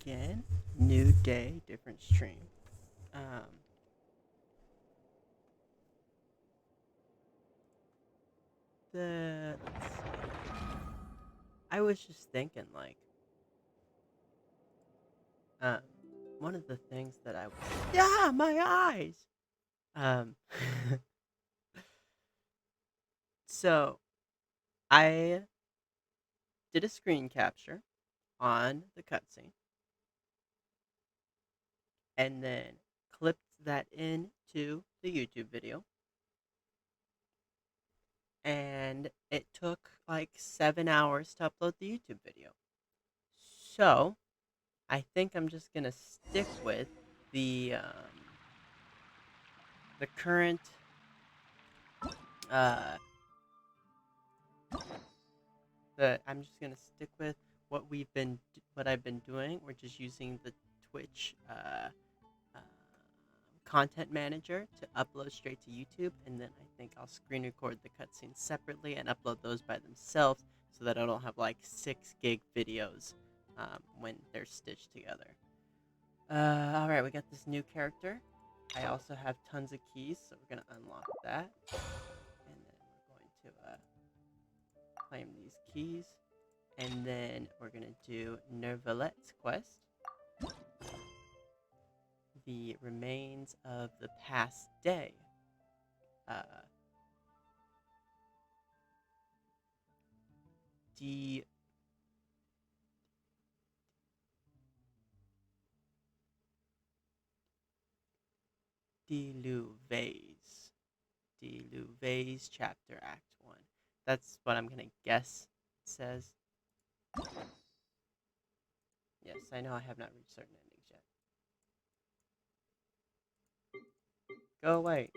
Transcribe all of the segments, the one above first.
again. New day, different stream. Um, let's see. I was just thinking, like, um, one of the things that I was, yeah, my eyes. Um, so I did a screen capture on the cutscene, and then clipped that into the YouTube video. And it took like 7 hours to upload the YouTube video. So I think I'm just gonna stick with the current uh I'm just gonna stick with what I've been doing. We're just using the Twitch uh, content manager to upload straight to YouTube, and then I think I'll screen record the cutscenes separately and upload those by themselves so that I don't have like 6 gig videos when they're stitched together. Alright, we got this new character. I also have tons of keys, so we're gonna unlock that. And then we're going to claim these keys. And then we're gonna do Neuvillette's quest. The remains of the past day. D. Delouvet's chapter act 1. That's what I'm gonna guess it says. Yes, I know I have not reached certain endings yet. Go away.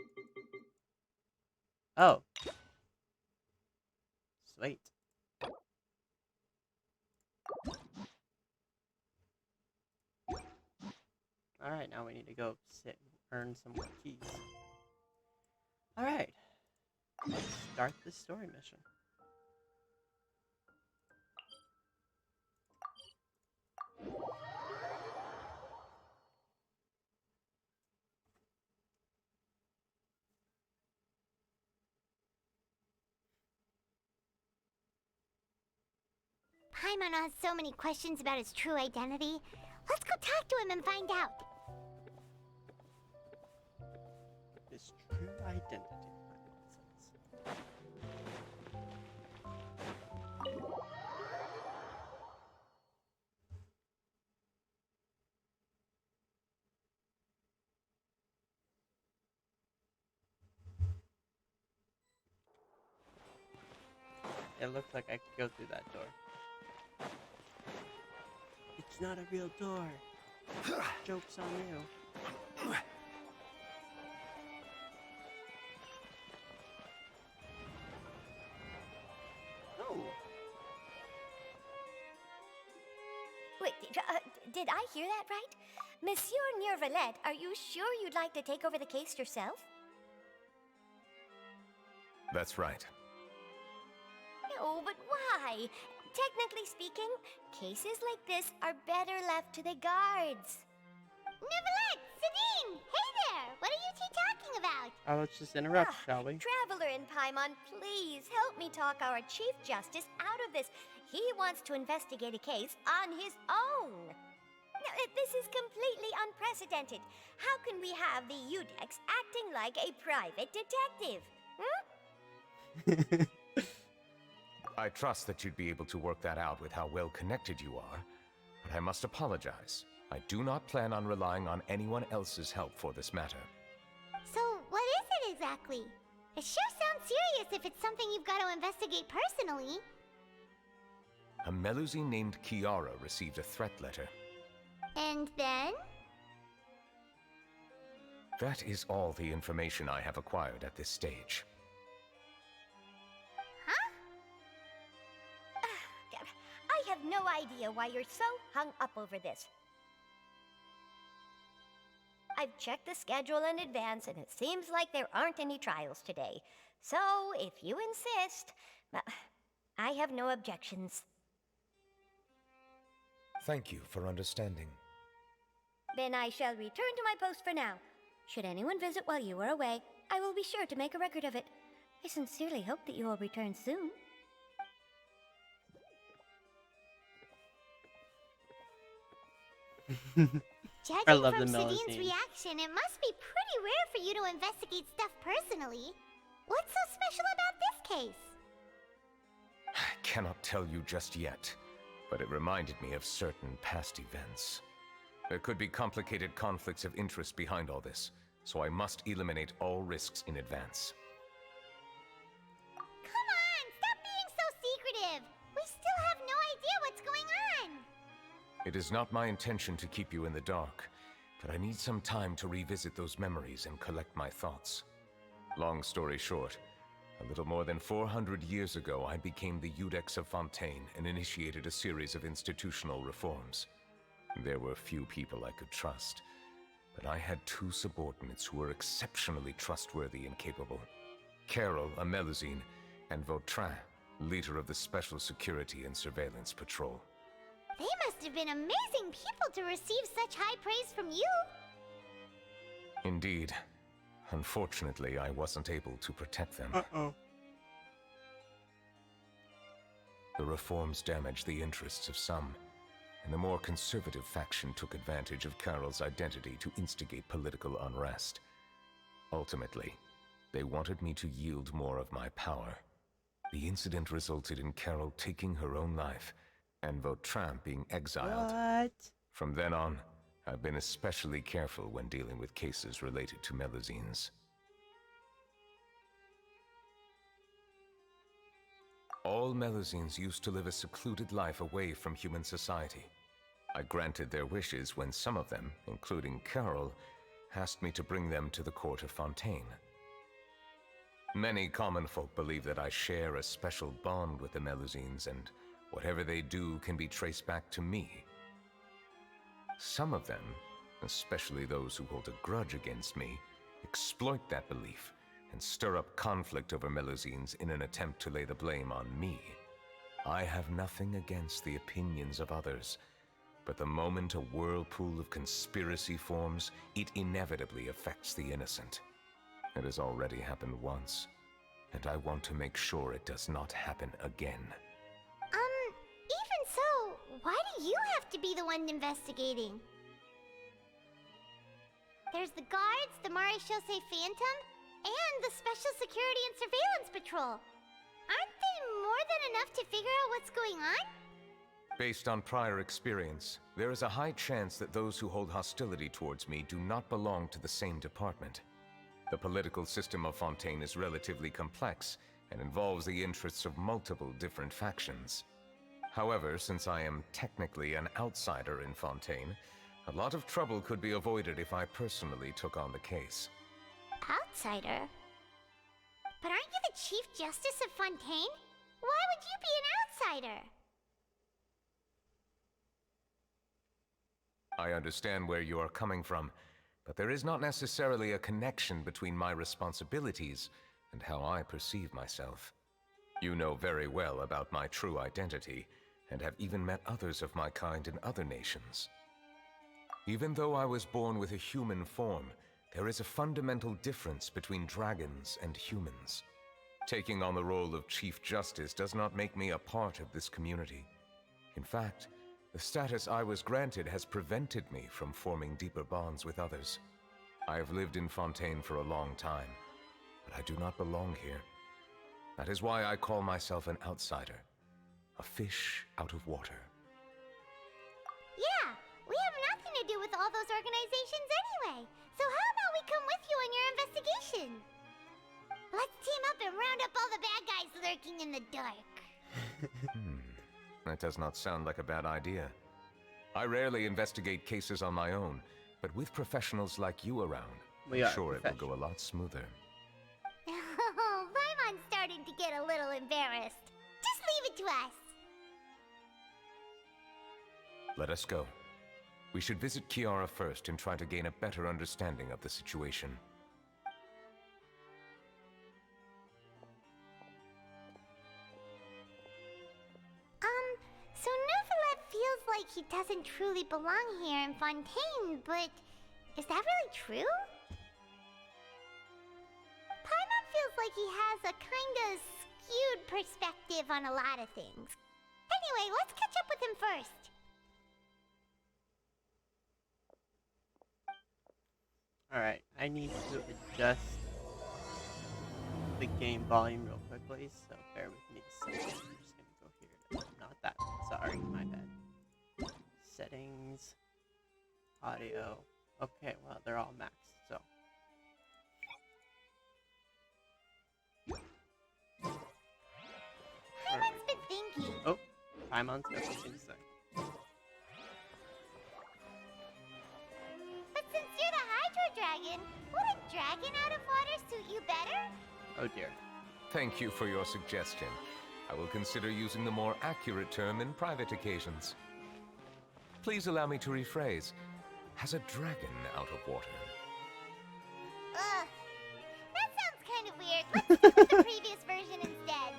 Oh. Sweet. Alright, now we need to go sit and earn some more keys. Alright. Let's start the story mission. Paimon has so many questions about his true identity. Let's go talk to him and find out. His true identity. It looked like I could go through that door. It's not a real door. Joke's on you. Oh. Wait, did I hear that right? Monsieur Neuvillette, are you sure you'd like to take over the case yourself? That's right. No, but why? Technically speaking, cases like this are better left to the guards. Neuvillette! Sabine! Hey there! What are you two talking about? Oh, let's just interrupt, shall we? Traveler in Paimon, please help me talk our Chief Justice out of this. He wants to investigate a case on his own. Now, this is completely unprecedented. How can we have the Udex acting like a private detective? I trust that you'd be able to work that out with how well connected you are, but I must apologize. I do not plan on relying on anyone else's help for this matter. So, what is it exactly? It sure sounds serious if it's something you've got to investigate personally. A Melusine named Kiara received a threat letter. And then? That is all the information I have acquired at this stage. I have no idea why you're so hung up over this. I've checked the schedule in advance, and it seems like there aren't any trials today. So, if you insist, I have no objections. Thank you for understanding. Then I shall return to my post for now. Should anyone visit while you are away, I will be sure to make a record of it. I sincerely hope that you will return soon. I Judging love from the Sadine's Melusine. reaction, it must be pretty rare for you to investigate stuff personally. What's so special about this case? I cannot tell you just yet, but it reminded me of certain past events. There could be complicated conflicts of interest behind all this, so I must eliminate all risks in advance. Come on, stop being so secretive. We still have no idea what's going on. It is not my intention to keep you in the dark, but I need some time to revisit those memories and collect my thoughts. Long story short, a little more than 400 years ago, I became the Iudex of Fontaine and initiated a series of institutional reforms. There were few people I could trust, but I had two subordinates who were exceptionally trustworthy and capable. Carol, a Melusine, and Vautrin, leader of the Special Security and Surveillance Patrol. They must have been amazing people to receive such high praise from you. Indeed. Unfortunately, I wasn't able to protect them. Uh-oh. The reforms damaged the interests of some, and the more conservative faction took advantage of Carol's identity to instigate political unrest. Ultimately, they wanted me to yield more of my power. The incident resulted in Carol taking her own life, and Vautrin being exiled. What? From then on, I've been especially careful when dealing with cases related to Melusines. All Melusines used to live a secluded life away from human society. I granted their wishes when some of them, including Carol, asked me to bring them to the court of Fontaine. Many common folk believe that I share a special bond with the Melusines, and whatever they do can be traced back to me. Some of them, especially those who hold a grudge against me, exploit that belief and stir up conflict over Melusines in an attempt to lay the blame on me. I have nothing against the opinions of others, but the moment a whirlpool of conspiracy forms, it inevitably affects the innocent. It has already happened once, and I want to make sure it does not happen again. Even so, why do you have to be the one investigating? There's the guards, the Maréchaussée Phantom, and the Special Security and Surveillance Patrol. Aren't they more than enough to figure out what's going on? Based on prior experience, there is a high chance that those who hold hostility towards me do not belong to the same department. The political system of Fontaine is relatively complex and involves the interests of multiple different factions. However, since I am technically an outsider in Fontaine, a lot of trouble could be avoided if I personally took on the case. Outsider? But aren't you the Chief Justice of Fontaine? Why would you be an outsider? I understand where you are coming from, but there is not necessarily a connection between my responsibilities and how I perceive myself. You know very well about my true identity, and have even met others of my kind in other nations. Even though I was born with a human form, there is a fundamental difference between dragons and humans. Taking on the role of Chief Justice does not make me a part of this community. In fact, the status I was granted has prevented me from forming deeper bonds with others. I have lived in Fontaine for a long time, but I do not belong here. That is why I call myself an outsider, a fish out of water. Yeah, we have nothing to do with all those organizations anyway. So how about we come with you on your investigation? Let's team up and round up all the bad guys lurking in the dark. That does not sound like a bad idea. I rarely investigate cases on my own, but with professionals like you around, We I'm are sure it will go a lot smoother. Oh, Paimon's starting to get a little embarrassed. Just leave it to us. Let us go. We should visit Kiara first and try to gain a better understanding of the situation. So Neuvillette feels like he doesn't and truly belong here in Fontaine, but is that really true? Paimon feels like he has a kinda skewed perspective on a lot of things. Anyway, let's catch up with him first. Alright, I need to adjust the game volume real quickly, so bear with me a second. I'm just gonna go here. No, not that one. Sorry, my bad. Settings, audio. Okay, well, they're all maxed, so. Paimon's been thinking. Oh, Paimon's got something to say. But since you're the Hydro Dragon, would a dragon out of water suit you better? Oh dear. Thank you for your suggestion. I will consider using the more accurate term in private occasions. Please allow me to rephrase. Has a dragon out of water? Ugh. That sounds kind of weird. Let's stick with the previous version instead.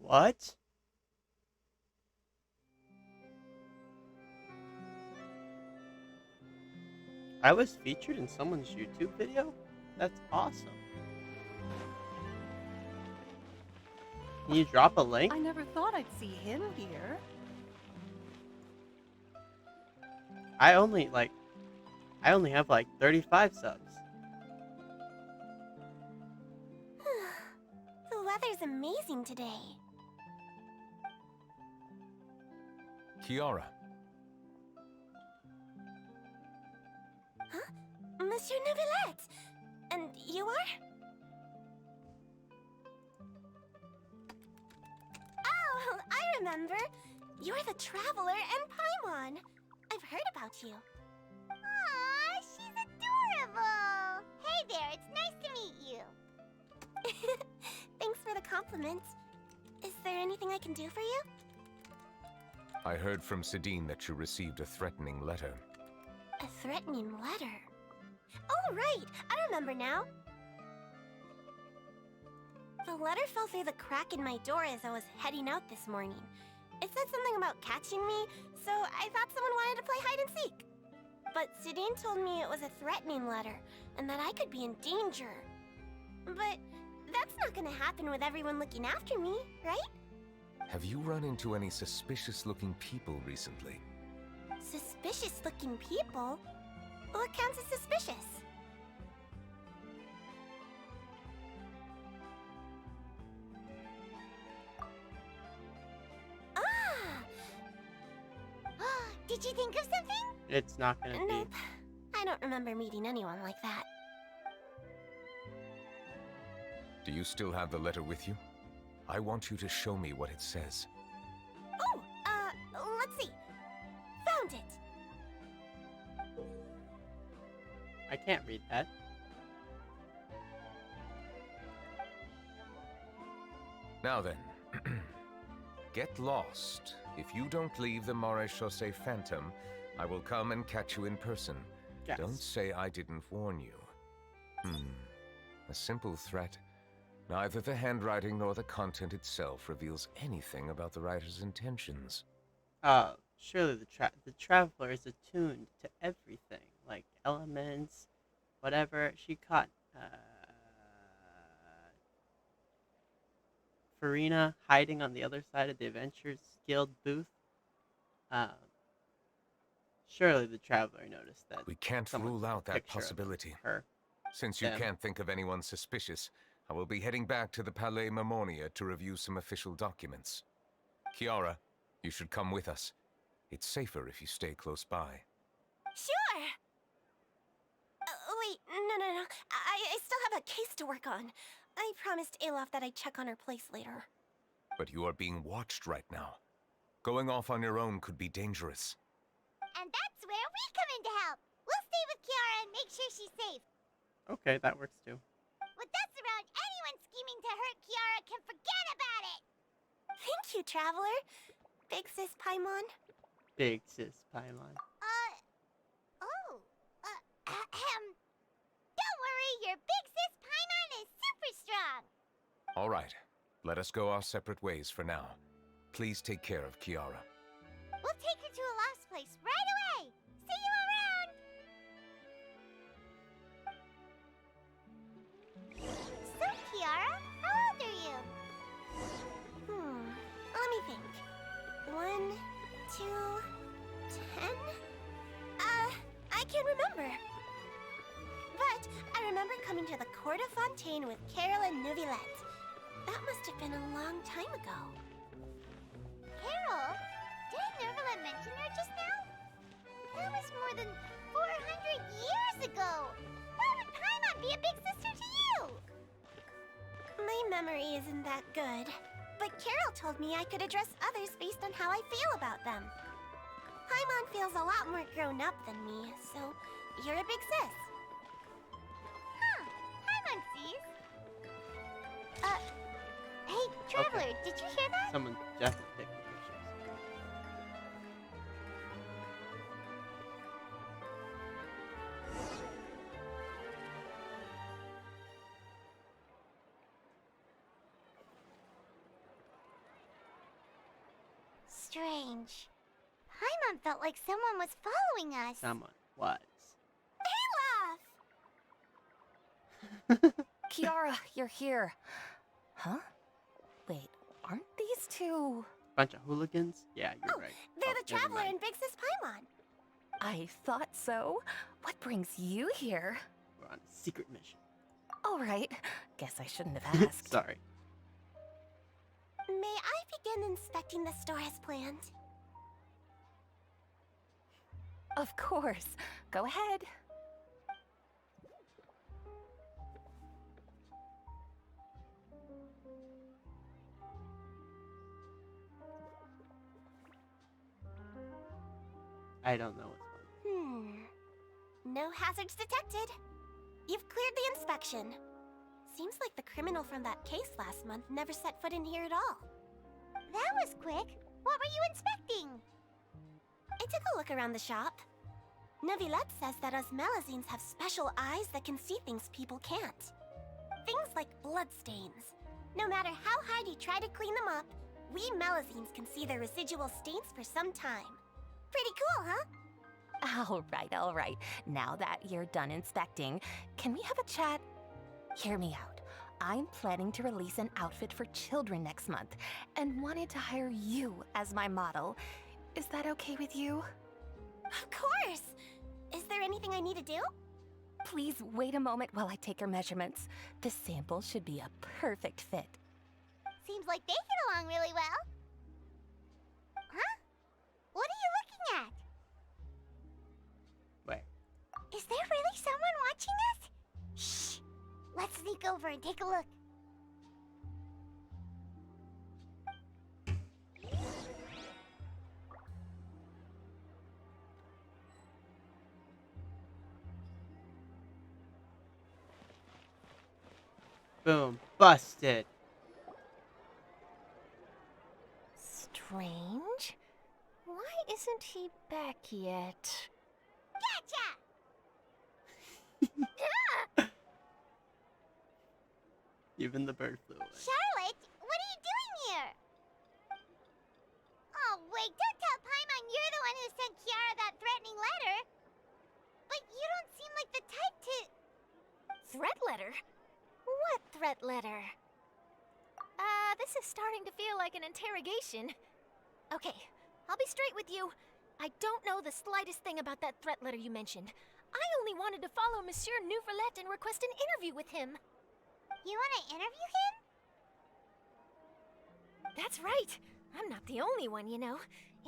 What? I was featured in someone's YouTube video? That's awesome. Can you drop a link? I never thought I'd see him here. I only have like 35 subs. The weather's amazing today. Kiara, Monsieur Neuvillette! And you are? Oh, I remember. You're the Traveler and Paimon. I've heard about you. Aw, she's adorable. Hey there, it's nice to meet you. Thanks for the compliment. Is there anything I can do for you? I heard from Sidine that you received a threatening letter. A threatening letter? Oh, right! I remember now. The letter fell through the crack in my door as I was heading out this morning. It said something about catching me, so I thought someone wanted to play hide and seek. But Sidine told me it was a threatening letter, and that I could be in danger. But that's not gonna happen with everyone looking after me, right? Have you run into any suspicious-looking people recently? Suspicious-looking people? What counts as suspicious? Did you think of something? It's not gonna Nope. be. I don't remember meeting anyone like that. Do you still have the letter with you? I want you to show me what it says. Oh, let's see. Found it. I can't read that. Now then, get lost. If you don't leave the Maréchaussée Phantom, I will come and catch you in person. Yes. Don't say I didn't warn you. A simple threat. Neither the handwriting nor the content itself reveals anything about the writer's intentions. Surely the traveler is attuned to everything, like elements, whatever. She caught Farina hiding on the other side of the Adventures Guild booth. Surely the traveler noticed that. We can't someone rule took a out that picture of possibility. her. Since you them. can't think of anyone suspicious, I will be heading back to the Palais Mermonia to review some official documents. Kiara, you should come with us. It's safer if you stay close by. Sure. Wait, no. I still have a case to work on. I promised Alof that I'd check on her place later. But you are being watched right now. Going off on your own could be dangerous. And that's where we come in to help. We'll stay with Kiara and make sure she's safe. Okay, that works too. With us around, anyone scheming to hurt Kiara can forget about it! Thank you, Traveler. Big Sis Paimon. Big sis Paimon. Don't worry, your big sis Paimon is super strong! All right, let us go our separate ways for now. Please take care of Kiara. We'll take her to a lost place right away! See you around! So, Kiara, how old are you? Let me think. 1, 2, 10? I can't remember. But I remember coming to the Court of Fontaine with Carol and Neuvillette. That must have been a long time ago. Carol? Didn't Neuvillette mention her just now? That was more than 400 years ago! Why would Paimon be a big sister to you? My memory isn't that good. But Carol told me I could address others based on how I feel about them. Paimon feels a lot more grown up than me, so you're a big sis. Huh. Paimon sees. Hey, Traveler, did you hear that? Someone definitely taking pictures. Strange. Paimon felt like someone was following us. Someone was. Olaf! Kiara, you're here. Huh? Wait, aren't these two? Bunch of hooligans? Yeah, you're Oh, right. they're Oh, the never Traveler mind. and Big Sis Paimon. I thought so. What brings you here? We're on a secret mission. All right. Guess I shouldn't have asked. Sorry. May I begin inspecting the store as planned? Of course. Go ahead. I don't know what's going No hazards detected. You've cleared the inspection. Seems like the criminal from that case last month never set foot in here at all. That was quick. What were you inspecting? I took a look around the shop. Neuvillette says that us Melazines have special eyes that can see things people can't. Things like bloodstains. No matter how hard you try to clean them up, we Melazines can see their residual stains for some time. Pretty cool, huh? All right. Now that you're done inspecting, can we have a chat? Hear me out. I'm planning to release an outfit for children next month and wanted to hire you as my model. Is that okay with you? Of course! Is there anything I need to do? Please wait a moment while I take your measurements. The sample should be a perfect fit. Seems like they get along really well. Huh? What are you looking at? Where? Is there really someone watching us? Shh! Let's sneak over and take a look. Boom. Busted. Strange. Why isn't he back yet? Gotcha! Even the bird flew away. Charlotte, what are you doing here? Oh, wait, don't tell Paimon you're the one who sent Kiara that threatening letter. But you don't seem like the type to... Threat letter? What threat letter? This is starting to feel like an interrogation. Okay, I'll be straight with you. I don't know the slightest thing about that threat letter you mentioned. I only wanted to follow Monsieur Neuvillette and request an interview with him. You want to interview him? That's right. I'm not the only one, you know.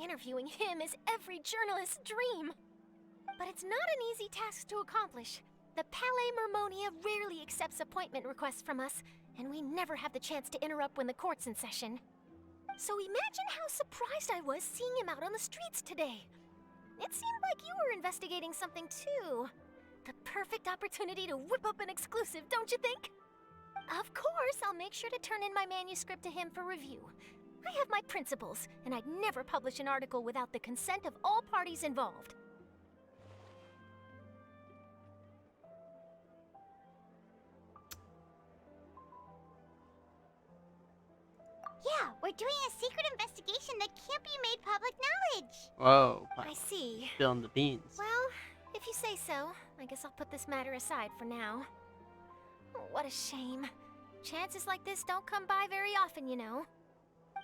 Interviewing him is every journalist's dream. But it's not an easy task to accomplish. The Palais Mermonia rarely accepts appointment requests from us, and we never have the chance to interrupt when the court's in session. So imagine how surprised I was seeing him out on the streets today. It seemed like you were investigating something too. The perfect opportunity to whip up an exclusive, don't you think? Of course, I'll make sure to turn in my manuscript to him for review. I have my principles, and I'd never publish an article without the consent of all parties involved. Yeah, we're doing a secret investigation that can't be made public knowledge. Whoa. I see. Spilling the beans. Well, if you say so, I guess I'll put this matter aside for now. Oh, what a shame. Chances like this don't come by very often, you know.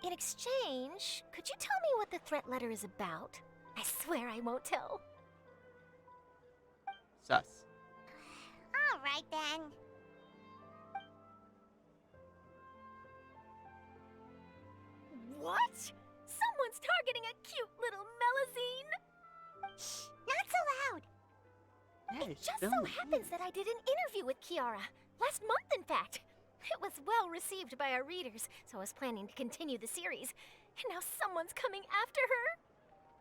In exchange, could you tell me what the threat letter is about? I swear I won't tell. Sus. All right then. What? Someone's targeting a cute little Melazine? Shh, not so loud. Hey, It just so spilling the happens that I did an interview with Kiara. Last month, in fact. It was well received by our readers, so I was planning to continue the series. And now someone's coming after her.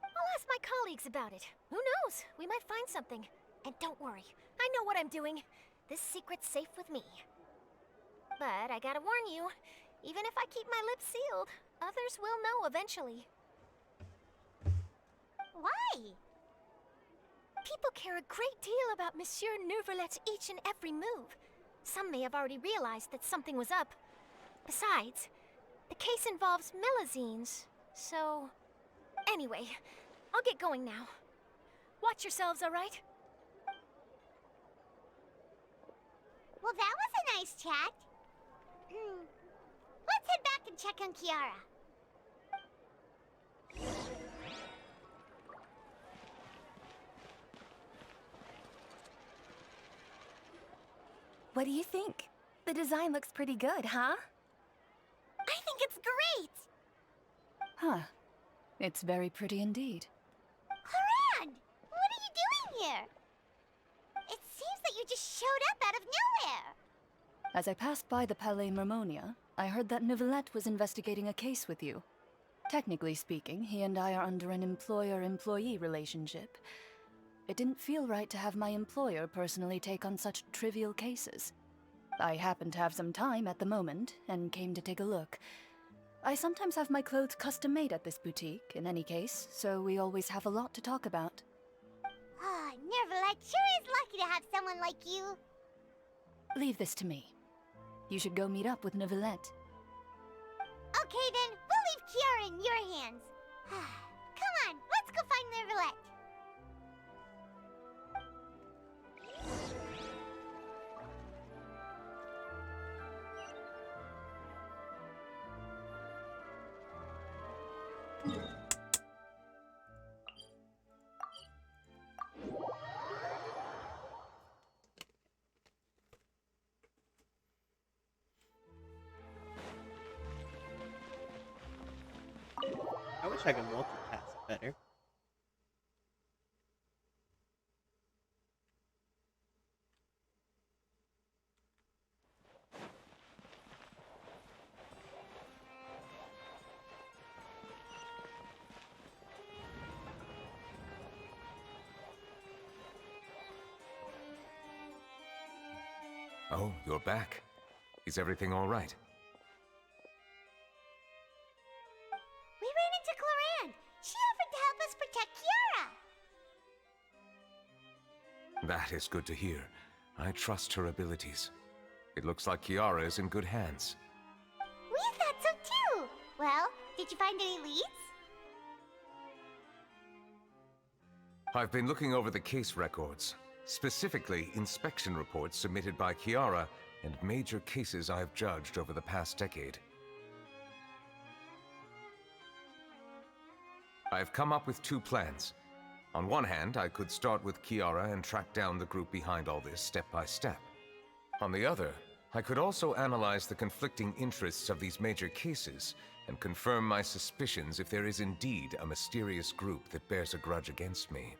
I'll ask my colleagues about it. Who knows? We might find something. And don't worry, I know what I'm doing. This secret's safe with me. But I gotta warn you, even if I keep my lips sealed, others will know eventually. Why? People care a great deal about Monsieur Neuvillette's each and every move. Some may have already realized that something was up. Besides, the case involves Melazines, so... Anyway, I'll get going now. Watch yourselves, all right? Well, that was a nice chat. Let's head back and check on Kiara. What do you think? The design looks pretty good, huh? I think it's great. Huh. It's very pretty indeed. Clorand, what are you doing here? It seems that you just showed up out of nowhere. As I passed by the Palais Mermonia, I heard that Neuvillette was investigating a case with you. Technically speaking, he and I are under an employer-employee relationship. It didn't feel right to have my employer personally take on such trivial cases. I happened to have some time at the moment, and came to take a look. I sometimes have my clothes custom-made at this boutique, in any case, so we always have a lot to talk about. Ah, Neuvillette sure is lucky to have someone like you. Leave this to me. You should go meet up with Neuvillette. Okay then, we'll leave Kiara in your hands. Come on, let's go find Neuvillette. I wish I could multitask better. Oh, you're back. Is everything all right? We ran into Clorand. She offered to help us protect Kiara. That is good to hear. I trust her abilities. It looks like Kiara is in good hands. We thought so too. Well, did you find any leads? I've been looking over the case records, specifically inspection reports submitted by Kiara and major cases I've judged over the past decade. I've come up with two plans. On one hand, I could start with Kiara and track down the group behind all this step by step. On the other, I could also analyze the conflicting interests of these major cases and confirm my suspicions if there is indeed a mysterious group that bears a grudge against me.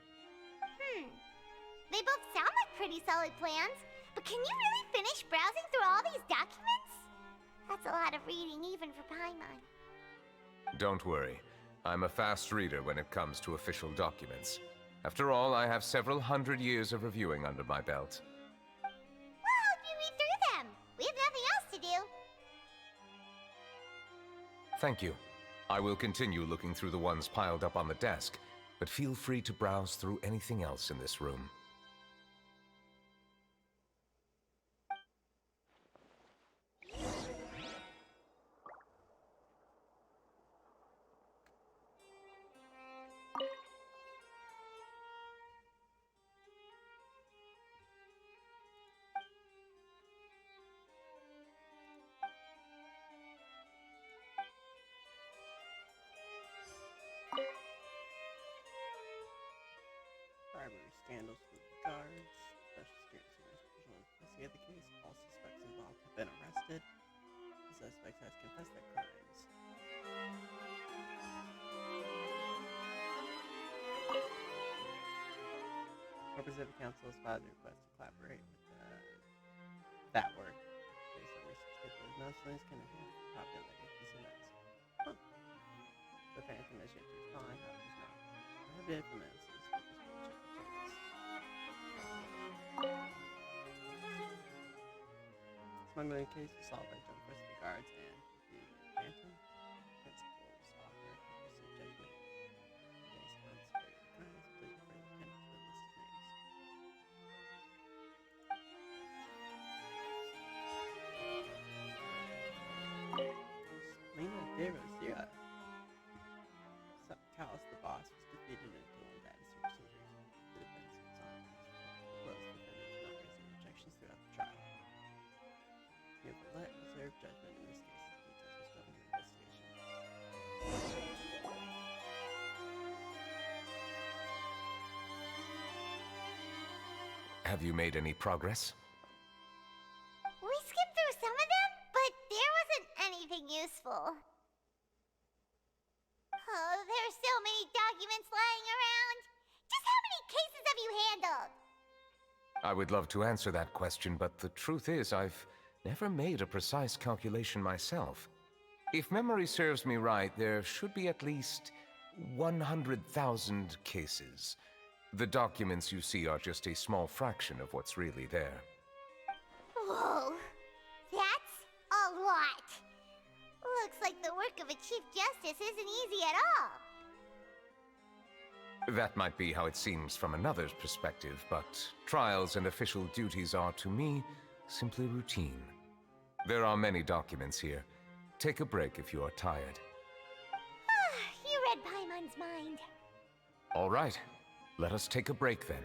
They both sound like pretty solid plans, but can you really finish browsing through all these documents? That's a lot of reading even for Paimon. Don't worry. I'm a fast reader when it comes to official documents. After all, I have several hundred years of reviewing under my belt. We'll help you read through them. We have nothing else to Thank you. I will continue looking through the ones piled up on the desk, but feel free to browse through anything else in this room. Bribery scandals with guards. Special security service investigate the case. All suspects involved have been arrested. The suspect has confessed their crimes. Corporate Civic Council has filed a request to collaborate with that work based on research papers. No students can enhance the probability of these events. Huh. The Phantom has yet to respond. However, is not prohibited from answers for this check the case. Smuggling case is solved by Jump First the guards and the Phantom. Principals offer a conclusive judgment based on severity of crimes. Please refer the pen to the list of names. Lena de Rosira. Callus, the boss, was defeated in a duel in bad circumstances. The defense was on close. Defendant did not raise any objections throughout the trial. Neuvillette reserved judgment in this case. The details are still under investigation. Have you made any progress? We skipped through some of them, but there wasn't anything useful. Oh, there are so many documents lying around. Just how many cases have you handled? I would love to answer that question, but the truth is I've never made a precise calculation myself. If memory serves me right, there should be at least 100,000 cases. The documents you see are just a small fraction of what's really there. Whoa, that's a lot. Looks like the work of a Chief Justice isn't easy at all. That might be how it seems from another's perspective, but trials and official duties are, to me, simply routine. There are many documents here. Take a break if you are tired. You read Paimon's mind. All right, let us take a break then.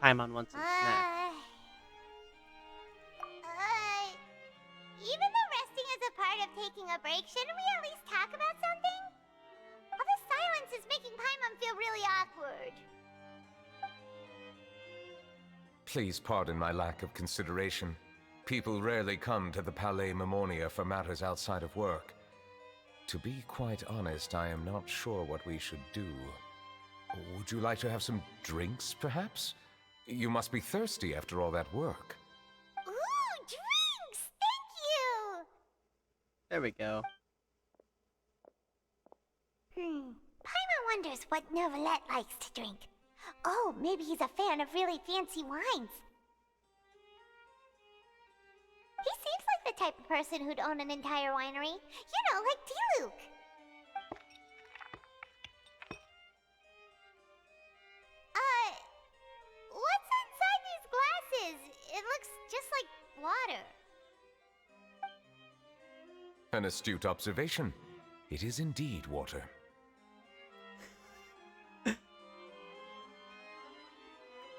Paimon wants a snack. Even though resting is a part of taking a break, shouldn't we at least talk about something? All this silence is making Paimon feel really awkward. Please pardon my lack of consideration. People rarely come to the Palais Mermonia for matters outside of work. To be quite honest, I am not sure what we should do. Would you like to have some drinks, perhaps? You must be thirsty after all that work. Ooh, drinks! Thank you! There we go. Paimon wonders what Neuvillette likes to drink. Oh, maybe he's a fan of really fancy wines. He seems like the type of person who'd own an entire winery. You know, like Diluc. What's inside these glasses? It looks just like water. An astute observation. It is indeed water.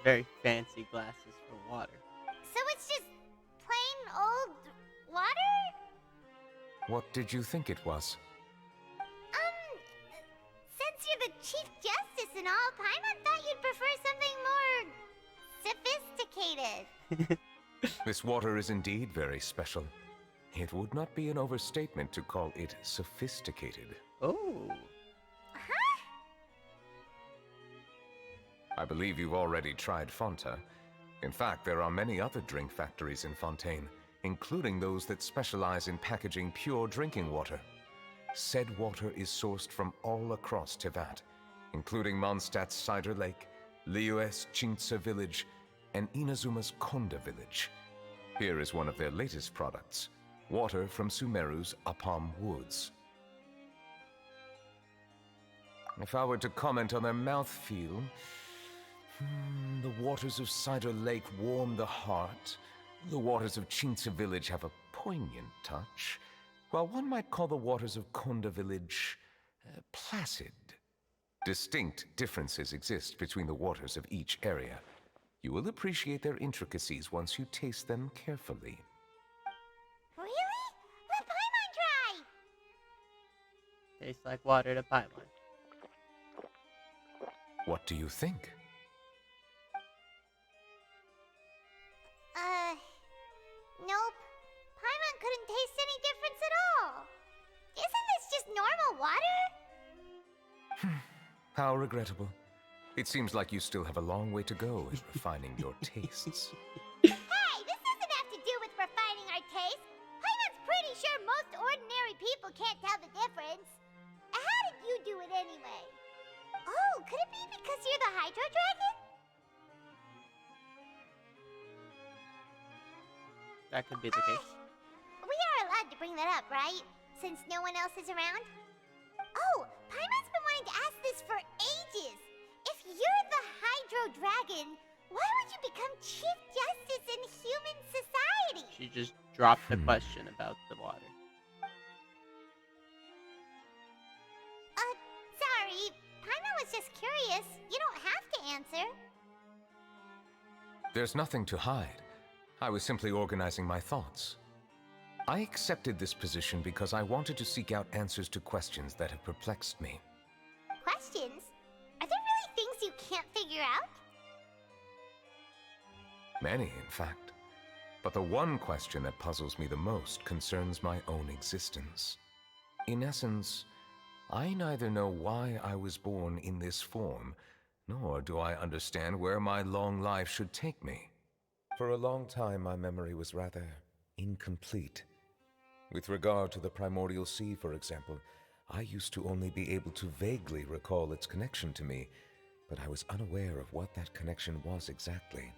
Very fancy glasses for water. So it's just plain old water? What did you think it was? Since you're the Chief Justice and all, Paimon thought you'd prefer something more sophisticated. This water is indeed very special. It would not be an overstatement to call it sophisticated. Oh. I believe you've already tried Fonta. In fact, there are many other drink factories in Fontaine, including those that specialize in packaging pure drinking water. Said water is sourced from all across Tevat, including Mondstadt's Cider Lake, Liyue's Chintsa village, and Inazuma's Konda village. Here is one of their latest products, water from Sumeru's Apam Woods. If I were to comment on their mouthfeel, the waters of Cider Lake warm the heart. The waters of Chintsa village have a poignant touch, while one might call the waters of Konda village placid. Distinct differences exist between the waters of each area. You will appreciate their intricacies once you taste them carefully. Really? Let Paimon try! Tastes like water to Paimon. What do you think? Nope. Paimon couldn't taste any difference at all. Isn't this just normal water? How regrettable. It seems like you still have a long way to go in refining your tastes. Hey, this doesn't have to do with refining our taste. Paimon's pretty sure most ordinary people can't tell the difference. How did you do it anyway? Oh, could it be because you're the Hydro Dragon? That could be the case. We are allowed to bring that up, right? Since no one else is around? Oh, Paimon's been wanting to ask this for ages. If you're the Hydro Dragon, why would you become Chief Justice in human society? She just dropped the question about the water. Sorry. Paimon was just curious. You don't have to answer. There's nothing to hide. I was simply organizing my thoughts. I accepted this position because I wanted to seek out answers to questions that have perplexed me. Questions? Are there really things you can't figure out? Many, in fact. But the one question that puzzles me the most concerns my own existence. In essence, I neither know why I was born in this form, nor do I understand where my long life should take me. For a long time, my memory was rather incomplete. With regard to the primordial sea, for example, I used to only be able to vaguely recall its connection to me, but I was unaware of what that connection was exactly.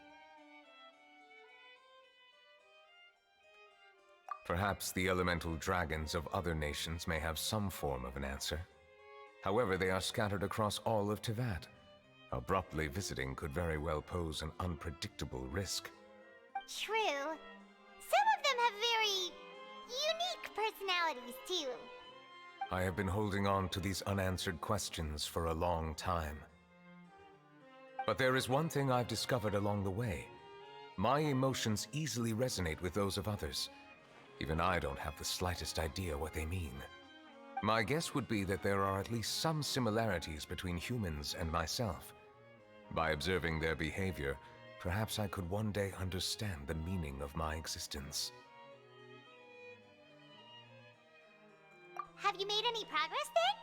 Perhaps the elemental dragons of other nations may have some form of an answer. However, they are scattered across all of Tevat. Abruptly visiting could very well pose an unpredictable risk. True. Some of them have very unique personalities, too. I have been holding on to these unanswered questions for a long time. But there is one thing I've discovered along the way. My emotions easily resonate with those of others. Even I don't have the slightest idea what they mean. My guess would be that there are at least some similarities between humans and myself. By observing their behavior, perhaps I could one day understand the meaning of my existence. Have you made any progress then?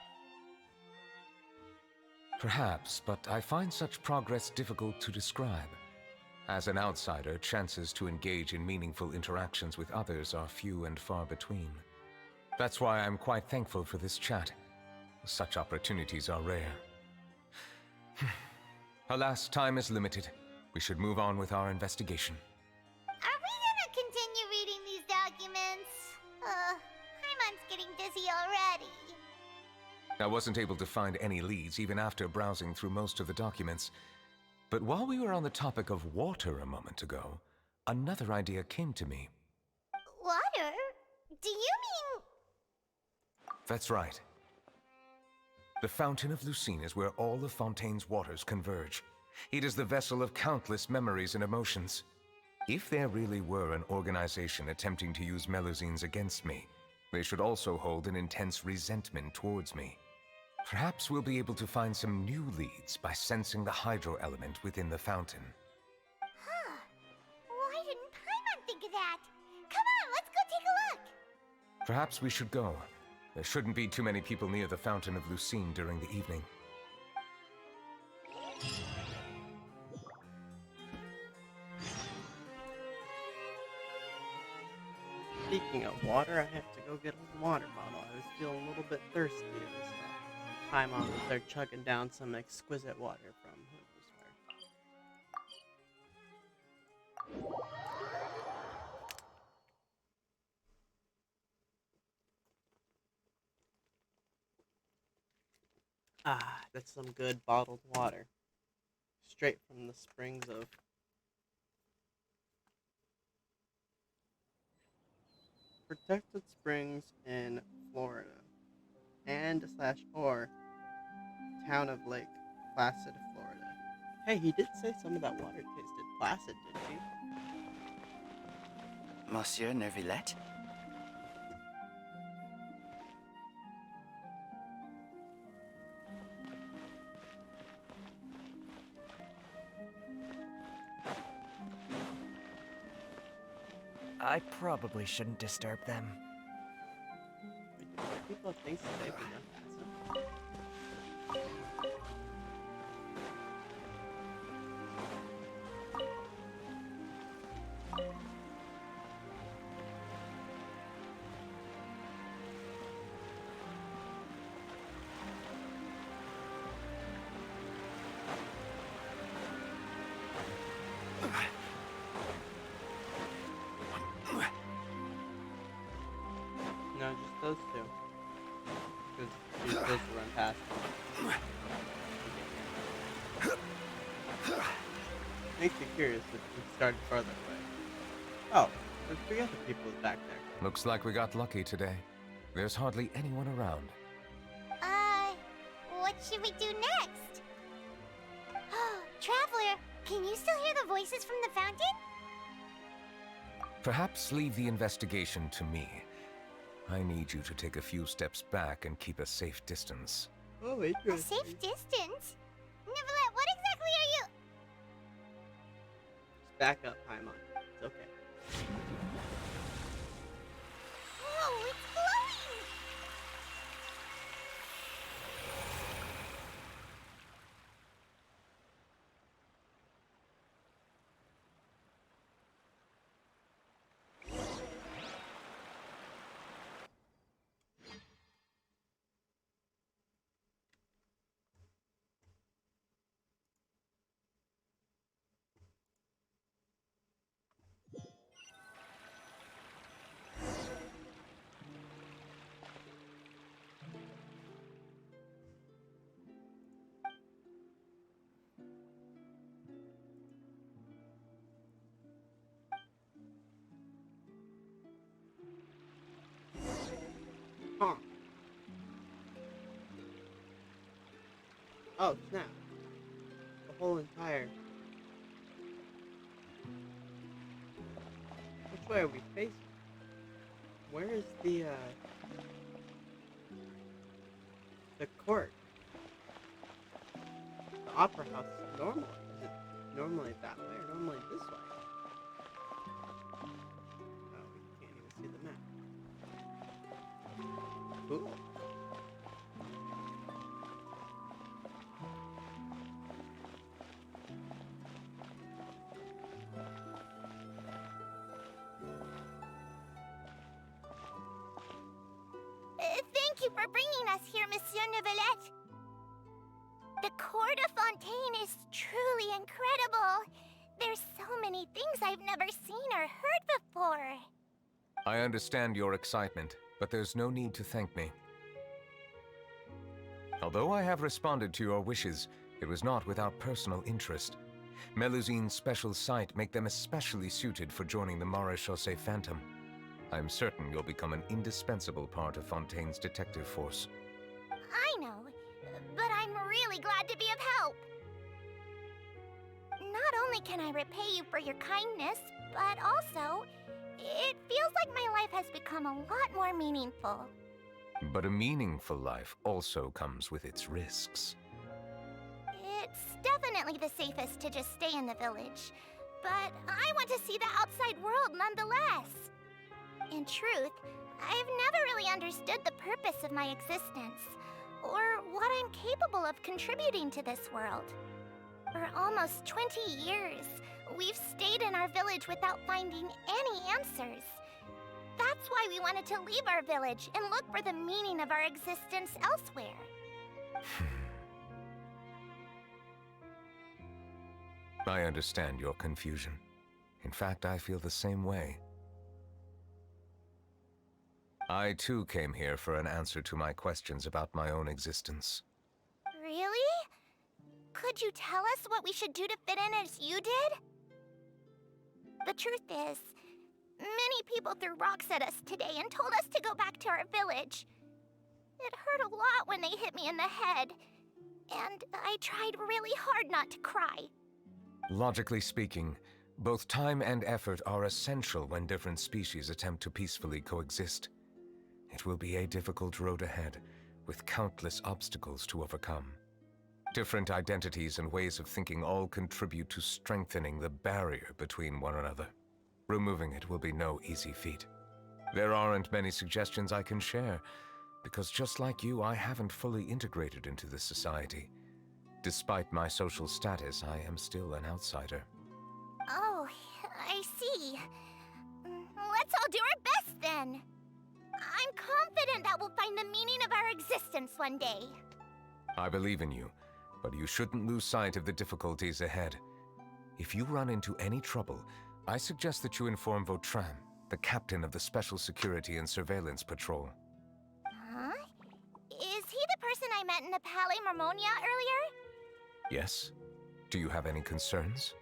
Perhaps, but I find such progress difficult to describe. As an outsider, chances to engage in meaningful interactions with others are few and far between. That's why I'm quite thankful for this chat. Such opportunities are rare. Alas, time is limited. We should move on with our investigation. Are we gonna continue reading these documents? Paimon's getting dizzy already. I wasn't able to find any leads even after browsing through most of the documents. But while we were on the topic of water a moment ago, another idea came to me. Water? Do you mean... That's right. The Fountain of Lucine is where all of Fontaine's waters converge. It is the vessel of countless memories and emotions. If there really were an organization attempting to use Melusines against me, they should also hold an intense resentment towards me. Perhaps we'll be able to find some new leads by sensing the hydro element within the fountain. Huh. Why didn't Paimon think of that? Come on, let's go take a look! Perhaps we should go. There shouldn't be too many people near the Fountain of Lucine during the evening. Speaking of water, I have to go get a water bottle. I was feeling a little bit thirsty. It was time on to start chugging down some exquisite water from who knows where. Ah, that's some good bottled water. Straight from the springs of Protected Springs in Florida. And slash or Town of Lake, Placid, Florida. Hey, he did say some of that water tasted placid, didn't he? Monsieur Neuvillette? I probably shouldn't disturb them. People have things to say for young passive. No, just those two. Because you're supposed to run past them. Makes me curious if we started farther away. Oh, there's 3 other people back there. Looks like we got lucky today. There's hardly anyone around. What should we do next? Traveler, can you still hear the voices from the fountain? Perhaps leave the investigation to me. I need you to take a few steps back and keep a safe distance. Oh, A interesting. safe distance? Neuvillette, what exactly are you? Just back up, Paimon. It's okay. Oh, it's glowing! Huh. Oh, snap. The whole entire... Which way are we facing? Where is the court? The opera house is normal. Is it normally that way or normally this way? Oh, we can't even see the map. Cool. Thank you for bringing us here, Monsieur Neuvillette. The Court of Fontaine is truly incredible. There's so many things I've never seen or heard before. I understand your excitement, but there's no need to thank me. Although I have responded to your wishes, it was not without personal interest. Melusine's special sight make them especially suited for joining the Maréchaussée Phantom. I'm certain you'll become an indispensable part of Fontaine's detective force. I know, but I'm really glad to be of help. Not only can I repay you for your kindness, but also, it feels like my life has become a lot more meaningful. But a meaningful life also comes with its risks. It's definitely the safest to just stay in the village, but I want to see the outside world nonetheless. In truth, I've never really understood the purpose of my existence, or what I'm capable of contributing to this world. For almost 20 years, we've stayed in our village without finding any answers. That's why we wanted to leave our village and look for the meaning of our existence elsewhere. I understand your confusion. In fact, I feel the same way. I too came here for an answer to my questions about my own existence. Really? Could you tell us what we should do to fit in as you did? The truth is, many people threw rocks at us today and told us to go back to our village. It hurt a lot when they hit me in the head, and I tried really hard not to cry. Logically speaking, both time and effort are essential when different species attempt to peacefully coexist. It will be a difficult road ahead, with countless obstacles to overcome. Different identities and ways of thinking all contribute to strengthening the barrier between one another. Removing it will be no easy feat. There aren't many suggestions I can share, because just like you, I haven't fully integrated into this society. Despite my social status, I am still an outsider. Oh, I see. Let's all do our best then. I'm confident that we'll find the meaning of our existence one day. I believe in you, but you shouldn't lose sight of the difficulties ahead. If you run into any trouble, I suggest that you inform Vautrin, the captain of the Special Security and Surveillance Patrol. Huh? Is he the person I met in the Palais Marmonia earlier? Yes? Do you have any concerns?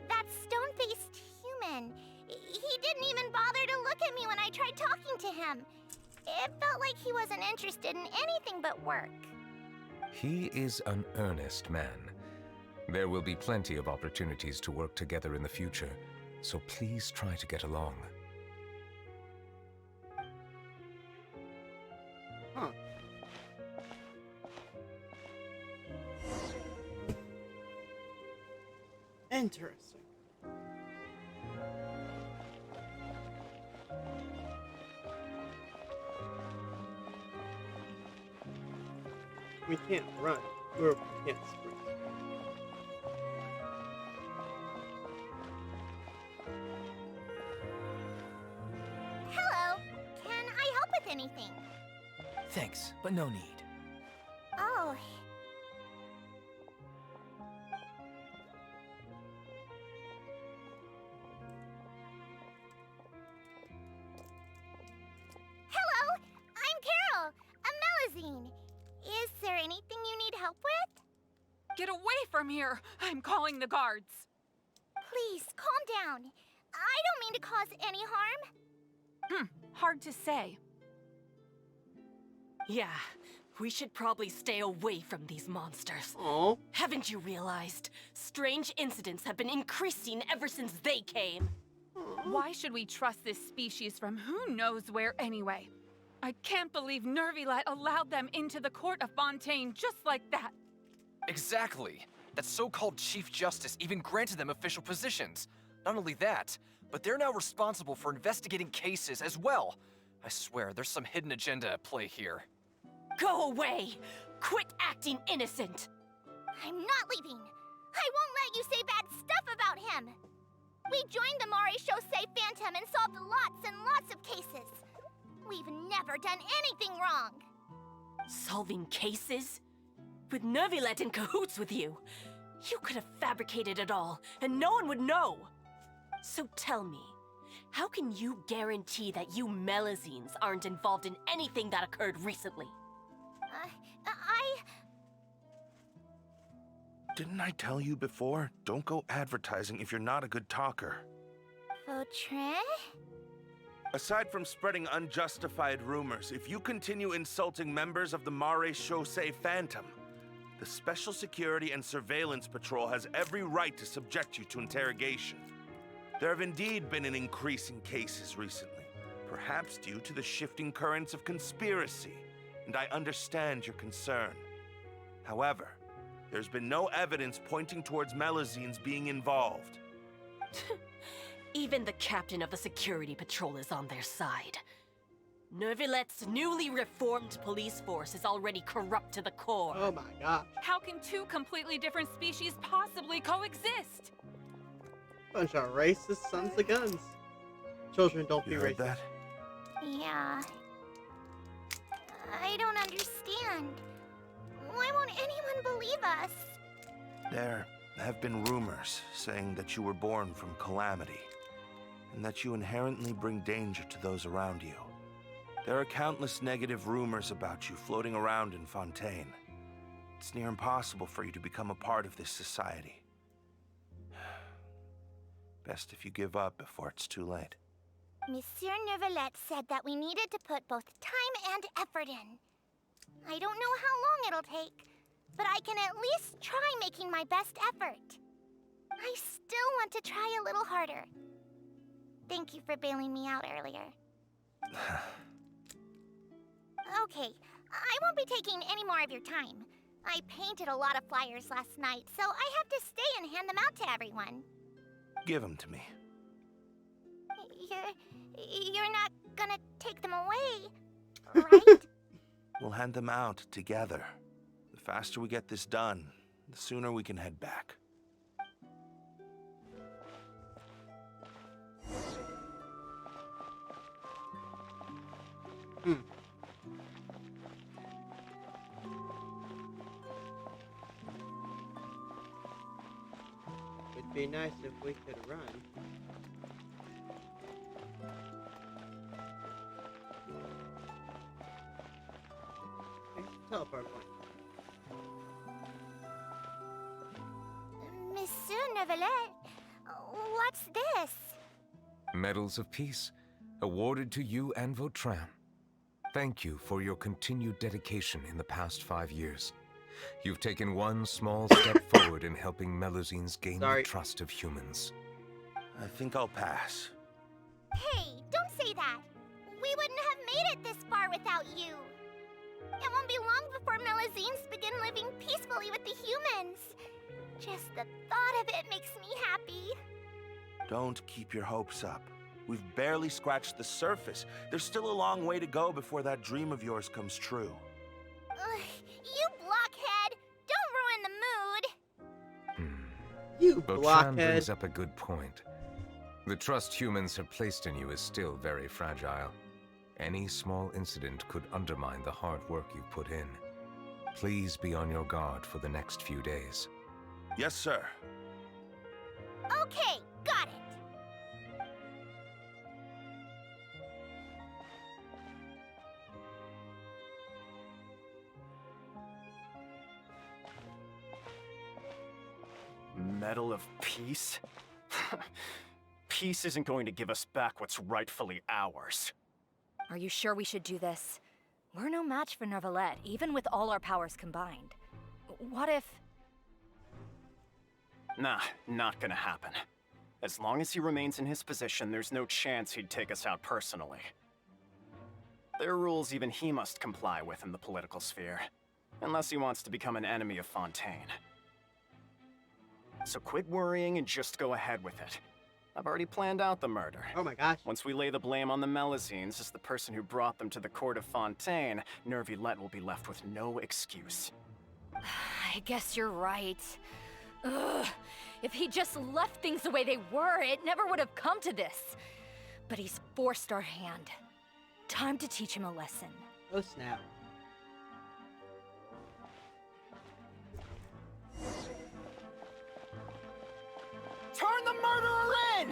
That stone-faced human. He didn't even bother to look at me when I tried talking to him. It felt like he wasn't interested in anything but work. He is an earnest man. There will be plenty of opportunities to work together in the future, so please try to get along. Huh. Interesting. We can't run, or we can't sprint. Hello. Can I help with anything? Thanks, but no need. Oh. Hello, I'm Carol, a Melazine. Is there anything you need help with? Get away from here! I'm calling the guards! Please, calm down. I don't mean to cause any harm. Hard to say. Yeah, we should probably stay away from these monsters. Oh. Haven't you realized? Strange incidents have been increasing ever since they came. Why should we trust this species from who knows where anyway? I can't believe Neuvillette allowed them into the court of Fontaine just like that. Exactly. That so-called Chief Justice even granted them official positions. Not only that, but they're now responsible for investigating cases as well. I swear, there's some hidden agenda at play here. Go away! Quit acting innocent! I'm not leaving. I won't let you say bad stuff about him. We joined the Maréchaussée Phantom and solved lots and lots of cases. We've never done anything wrong. Solving cases? With Neuvillette in cahoots with you? You could have fabricated it all, and no one would know! So tell me, how can you guarantee that you Melazines aren't involved in anything that occurred recently? Didn't I tell you before? Don't go advertising if you're not a good talker. Vautrin? Aside from spreading unjustified rumors, if you continue insulting members of the Maréchaussée Phantom, the Special Security and Surveillance Patrol has every right to subject you to interrogation. There have indeed been an increase in cases recently, perhaps due to the shifting currents of conspiracy, and I understand your concern. However, there's been no evidence pointing towards Melazines being involved. Even the captain of the security patrol is on their side. Neuvillette's newly reformed police force is already corrupt to the core. Oh my gosh. How can two completely different species possibly coexist? Bunch of racist sons of guns. Children, don't be You heard racist. that? Yeah. I don't understand. Why won't anyone believe us? There have been rumors saying that you were born from calamity, and that you inherently bring danger to those around you. There are countless negative rumors about you floating around in Fontaine. It's near impossible for you to become a part of this society. Best if you give up before it's too late. Monsieur Neuvillette said that we needed to put both time and effort in. I don't know how long it'll take, but I can at least try making my best effort. I still want to try a little harder. Thank you for bailing me out earlier. Okay, I won't be taking any more of your time. I painted a lot of flyers last night, so I have to stay and hand them out to everyone. Give them to me. You're not gonna take them away, right? We'll hand them out together. The faster we get this done, the sooner we can head back. It'd be nice if we could run. Okay, teleport point. Monsieur Neuvillette, what's this? Medals of Peace, awarded to you and Vautrin. Thank you for your continued dedication in the past 5 years. You've taken one small step forward in helping Melusines gain the trust of humans. I think I'll pass. Hey, don't say that. We wouldn't have made it this far without you. It won't be long before Melusines begin living peacefully with the humans. Just the thought of it makes me happy. Don't keep your hopes up. We've barely scratched the surface. There's still a long way to go before that dream of yours comes true. You blockhead! Don't ruin the mood! You Vautrin blockhead! brings up a good point. The trust humans have placed in you is still very fragile. Any small incident could undermine the hard work you've put in. Please be on your guard for the next few days. Yes, sir. Okay, got it. Medal of Peace? Peace isn't going to give us back what's rightfully ours. Are you sure we should do this? We're no match for Neuvillette, even with all our powers combined. What if... Nah, not gonna happen. As long as he remains in his position, there's no chance he'd take us out personally. There are rules even he must comply with in the political sphere, unless he wants to become an enemy of Fontaine. So quit worrying and just go ahead with it. I've already planned out the murder. Oh my gosh. Once we lay the blame on the Melusines as the person who brought them to the court of Fontaine, Neuvillette will be left with no excuse. I guess you're right. Ugh. If he just left things the way they were, it never would have come to this. But he's forced our hand. Time to teach him a lesson. Oh snap. Turn the murderer in!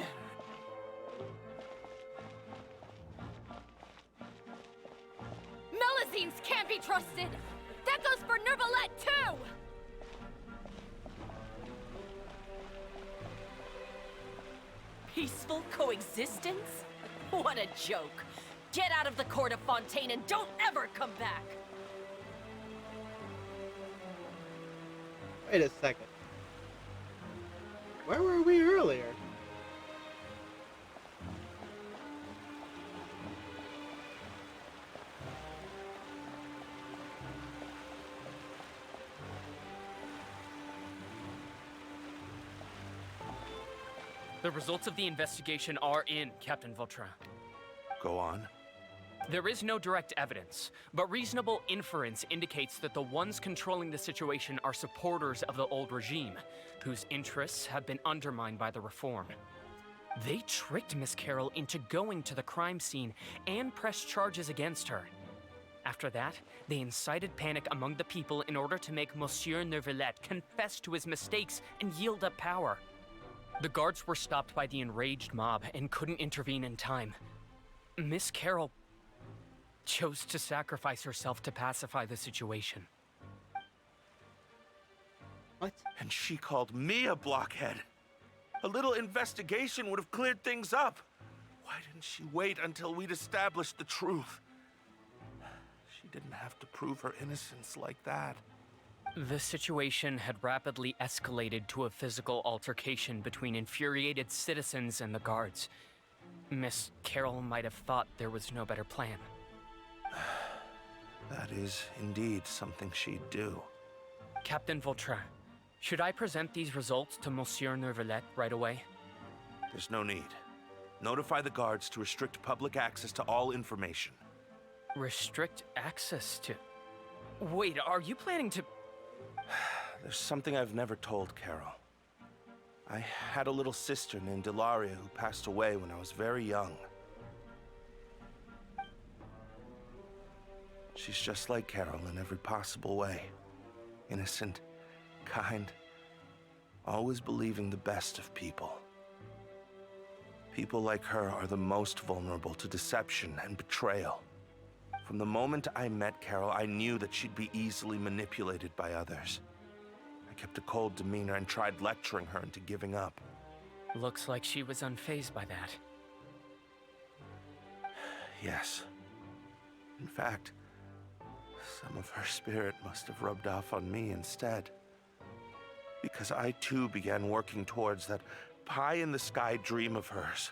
Melusines can't be trusted! That goes for Neuvillette, too! Peaceful coexistence? What a joke. Get out of the court of Fontaine and don't ever come back! Wait a second. Where were we earlier? The results of the investigation are in, Captain Vautrin. Go on. There is no direct evidence, but reasonable inference indicates that the ones controlling the situation are supporters of the old regime, whose interests have been undermined by the reform. They tricked Miss Carroll into going to the crime scene and pressed charges against her. After that, they incited panic among the people in order to make Monsieur Neuvillette confess to his mistakes and yield up power. The guards were stopped by the enraged mob and couldn't intervene in time. Miss Carroll chose to sacrifice herself to pacify the situation. What? And she called me a blockhead. A little investigation would have cleared things up. Why didn't she wait until we'd established the truth? She didn't have to prove her innocence like that. The situation had rapidly escalated to a physical altercation between infuriated citizens and the guards. Miss Carroll might have thought there was no better plan. That is indeed something she'd do. Captain Vautrin, should I present these results to Monsieur Neuvillette right away? There's no need. Notify the guards to restrict public access to all information. Restrict access to... Wait, are you planning to... There's something I've never told Carol. I had a little sister named Ilaria who passed away when I was very young. She's just like Carol in every possible way. Innocent, kind, always believing the best of people. People like her are the most vulnerable to deception and betrayal. From the moment I met Carol, I knew that she'd be easily manipulated by others. I kept a cold demeanor and tried lecturing her into giving up. Looks like she was unfazed by that. Yes. In fact, some of her spirit must have rubbed off on me instead. Because I too began working towards that pie-in-the-sky dream of hers.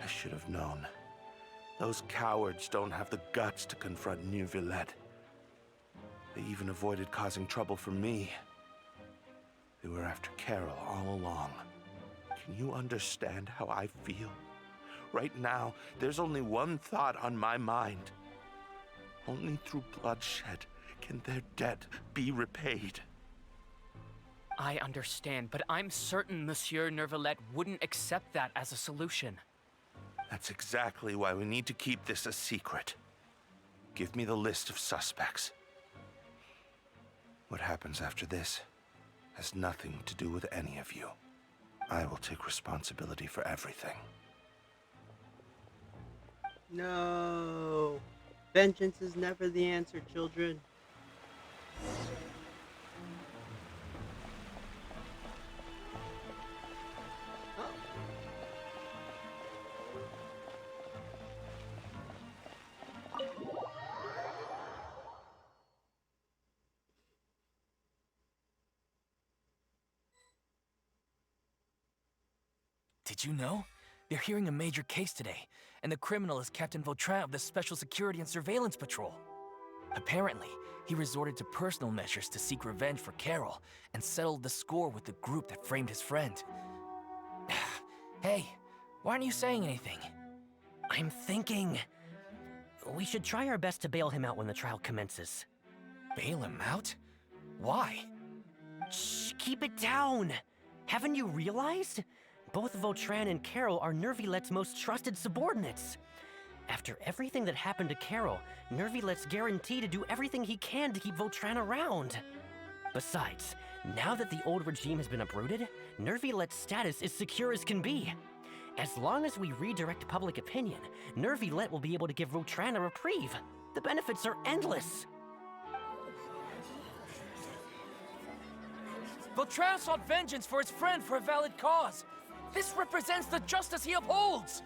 I should have known. Those cowards don't have the guts to confront Neuvillette. They even avoided causing trouble for me. They were after Carol all along. Can you understand how I feel? Right now, there's only one thought on my mind. Only through bloodshed can their debt be repaid. I understand, but I'm certain Monsieur Neuvillette wouldn't accept that as a solution. That's exactly why we need to keep this a secret. Give me the list of suspects. What happens after this has nothing to do with any of you. I will take responsibility for everything. No. Vengeance is never the answer, children. Did you know? They're hearing a major case today, and the criminal is Captain Vautrin of the Special Security and Surveillance Patrol. Apparently, he resorted to personal measures to seek revenge for Carol and settled the score with the group that framed his friend. Hey, why aren't you saying anything? I'm thinking... we should try our best to bail him out when the trial commences. Bail him out? Why? Shh, keep it down! Haven't you realized? Both Vautrin and Carol are Neuvillette's most trusted subordinates. After everything that happened to Carol, Neuvillette's guaranteed to do everything he can to keep Vautrin around. Besides, now that the old regime has been uprooted, Neuvillette's status is secure as can be. As long as we redirect public opinion, Neuvillette will be able to give Vautrin a reprieve. The benefits are endless. Vautrin sought vengeance for his friend for a valid cause. This represents the justice he upholds.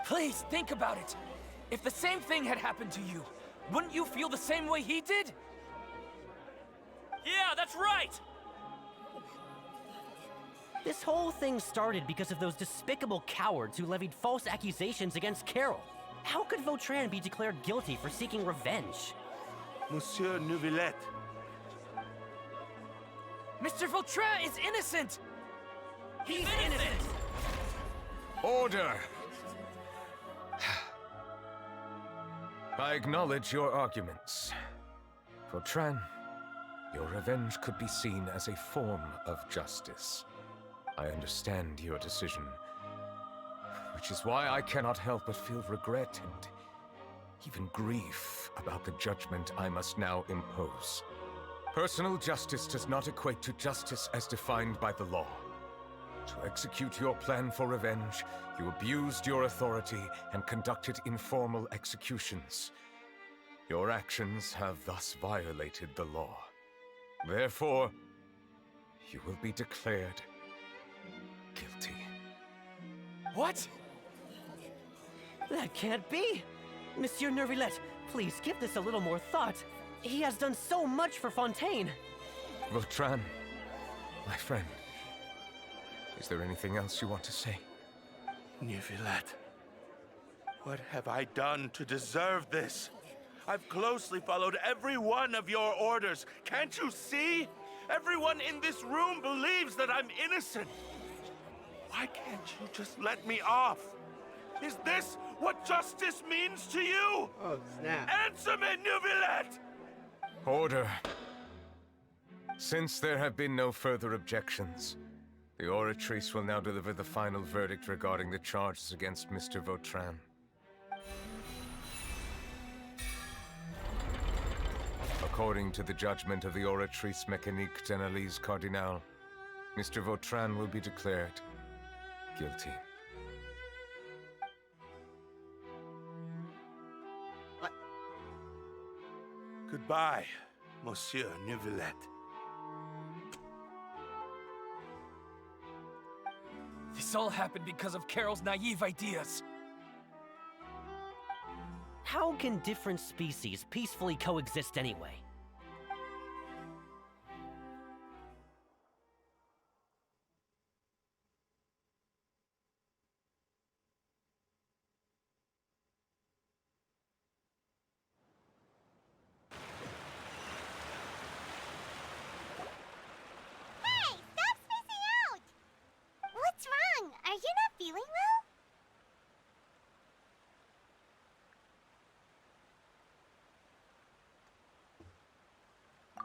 Please, think about it. If the same thing had happened to you, wouldn't you feel the same way he did? Yeah, that's right! This whole thing started because of those despicable cowards who levied false accusations against Carol. How could Vautrin be declared guilty for seeking revenge? Monsieur Neuvillette. Mr. Vautrin is innocent! He's innocent! Order! I acknowledge your arguments. Vautrin, your revenge could be seen as a form of justice. I understand your decision, which is why I cannot help but feel regret and even grief about the judgment I must now impose. Personal justice does not equate to justice as defined by the law. To execute your plan for revenge, you abused your authority and conducted informal executions. Your actions have thus violated the law. Therefore, you will be declared guilty. What? That can't be! Monsieur Neuvillette, please give this a little more thought. He has done so much for Fontaine. Vautrin, my friend, is there anything else you want to say? Neuvillette, what have I done to deserve this? I've closely followed every one of your orders. Can't you see? Everyone in this room believes that I'm innocent. Why can't you just let me off? Is this what justice means to you? Oh, snap. Answer me, Neuvillette! Order. Since there have been no further objections, the Oratrice will now deliver the final verdict regarding the charges against Mr. Vautrin. According to the judgment of the Oratrice Mécanique d'Analyse Cardinal, Mr. Vautrin will be declared guilty. What? Goodbye, Monsieur Neuvillette. This all happened because of Carol's naive ideas. How can different species peacefully coexist anyway? Hey, stop spacing out! What's wrong? Are you not feeling well?